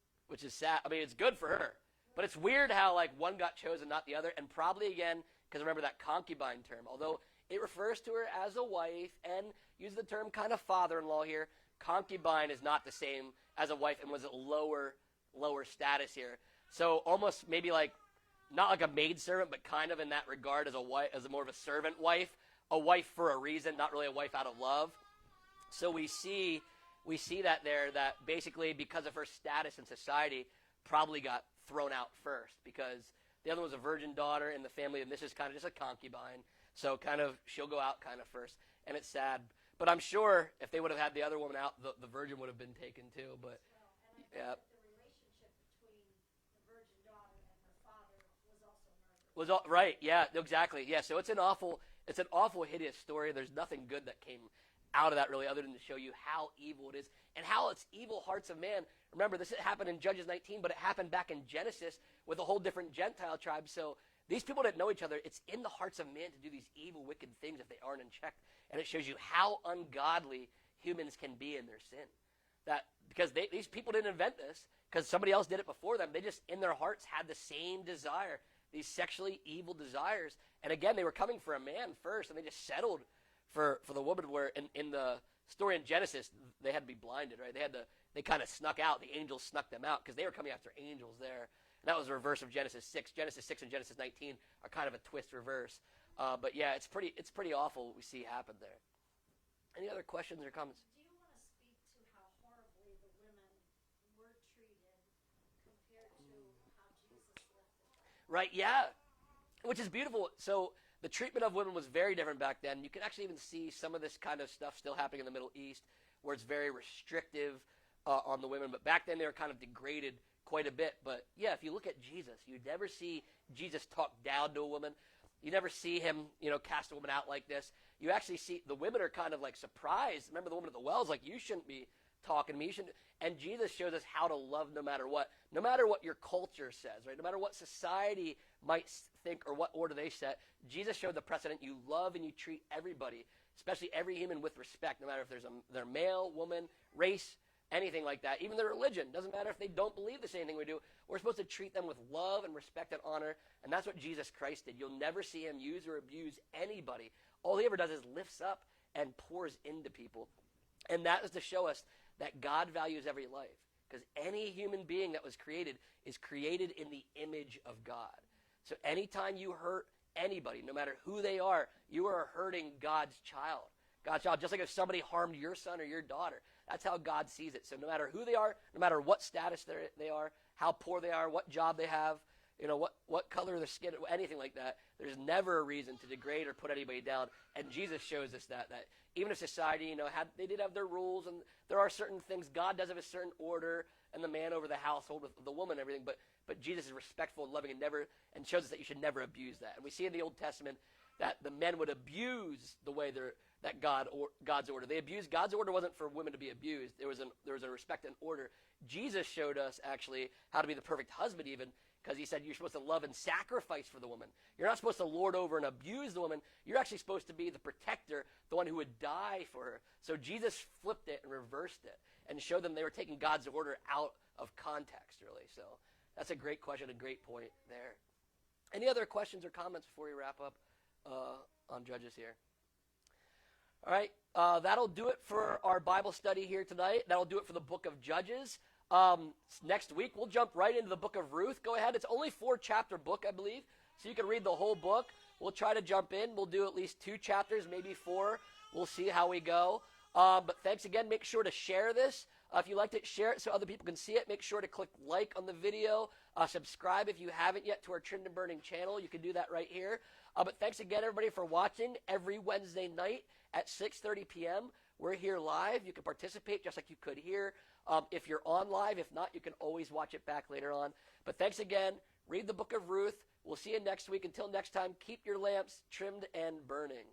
sad. I mean, it's good for her, but it's weird how like one got chosen, not the other, and probably again because remember that concubine term, although it refers to her as a wife and use the term kind of father-in-law here. Concubine is not the same as a wife and was a lower status here. So almost maybe like, not like a maidservant, but kind of in that regard as a wife, as more of a servant wife, a wife for a reason, not really a wife out of love. So we see that there, that basically because of her status in society, probably got thrown out first because the other was a virgin daughter in the family, and this is kind of just a concubine. So kind of, she'll go out kind of first, and it's sad. But I'm sure if they would have had the other woman out, the virgin would have been taken too. But yeah, The relationship between the virgin daughter and her father was also murdered. right? Yeah, exactly. Yeah, so it's an awful, hideous story. There's nothing good that came out of that really, other than to show you how evil it is and how it's evil hearts of man. Remember, this happened in Judges 19, but it happened back in Genesis with a whole different Gentile tribe. So these people didn't know each other. It's in the hearts of man to do these evil, wicked things if they aren't in check. And it shows you how ungodly humans can be in their sin. That because these people didn't invent this, because somebody else did it before them. They just, in their hearts, had the same desire, these sexually evil desires. And again, they were coming for a man first, and they just settled for the woman. Where in the story in Genesis, they had to be blinded, right? They kind of snuck out. The angels snuck them out because they were coming after angels there. And that was a reverse of Genesis 6. Genesis 6 and Genesis 19 are kind of a twist reverse. But yeah, it's pretty awful what we see happen there. Any other questions or comments? Do you want to speak to how horribly the women were treated compared to how Jesus left it? Right, yeah, which is beautiful. So the treatment of women was very different back then. You can actually even see some of this kind of stuff still happening in the Middle East, where it's very restrictive on the women. But back then they were kind of degraded quite a bit. But yeah, if you look at Jesus, you never see Jesus talk down to a woman. You never see him, cast a woman out like this. You actually see the women are kind of like surprised. Remember the woman at the well is like, you shouldn't be talking to me. You shouldn't. And Jesus shows us how to love no matter what your culture says, right? No matter what society might think or what order they set. Jesus showed the precedent. You love and you treat everybody, especially every human, with respect, no matter if they're male, woman, race, anything like that. Even their religion. Doesn't matter if they don't believe the same thing we do. We're supposed to treat them with love and respect and honor. And that's what Jesus Christ did. You'll never see him use or abuse anybody. All he ever does is lifts up and pours into people. And that is to show us that God values every life. Because any human being that was created is created in the image of God. So anytime you hurt anybody, no matter who they are, you are hurting God's child. God's child, just like if somebody harmed your son or your daughter. That's how God sees it. So no matter who they are, no matter what status they are, how poor they are, what job they have, what color of their skin, anything like that, there's never a reason to degrade or put anybody down. And Jesus shows us that even if society, they did have their rules, and there are certain things. God does have a certain order, and the man over the household with the woman and everything, but Jesus is respectful and loving and shows us that you should never abuse that. And we see in the Old Testament that the men would abuse the way that God's order. They abused God's order. Wasn't for women to be abused. There was a respect and order. Jesus showed us actually how to be the perfect husband, even because he said you're supposed to love and sacrifice for the woman. You're not supposed to lord over and abuse the woman. You're actually supposed to be the protector, the one who would die for her. So Jesus flipped it and reversed it and showed them they were taking God's order out of context, really. So that's a great question, a great point there. Any other questions or comments before we wrap up on Judges here? All right, that'll do it for our Bible study here tonight. That'll do it for the book of Judges. Next week, we'll jump right into the book of Ruth. Go ahead. It's only 4-chapter book, I believe, so you can read the whole book. We'll try to jump in. We'll do at least 2 chapters, maybe 4. We'll see how we go. But thanks again. Make sure to share this. If you liked it, share it so other people can see it. Make sure to click like on the video. Subscribe if you haven't yet to our Trimmed and Burning channel. You can do that right here. But thanks again, everybody, for watching every Wednesday night at 6:30 p.m. We're here live. You can participate just like you could here. If you're on live, if not, you can always watch it back later on. But thanks again. Read the book of Ruth. We'll see you next week. Until next time, keep your lamps trimmed and burning.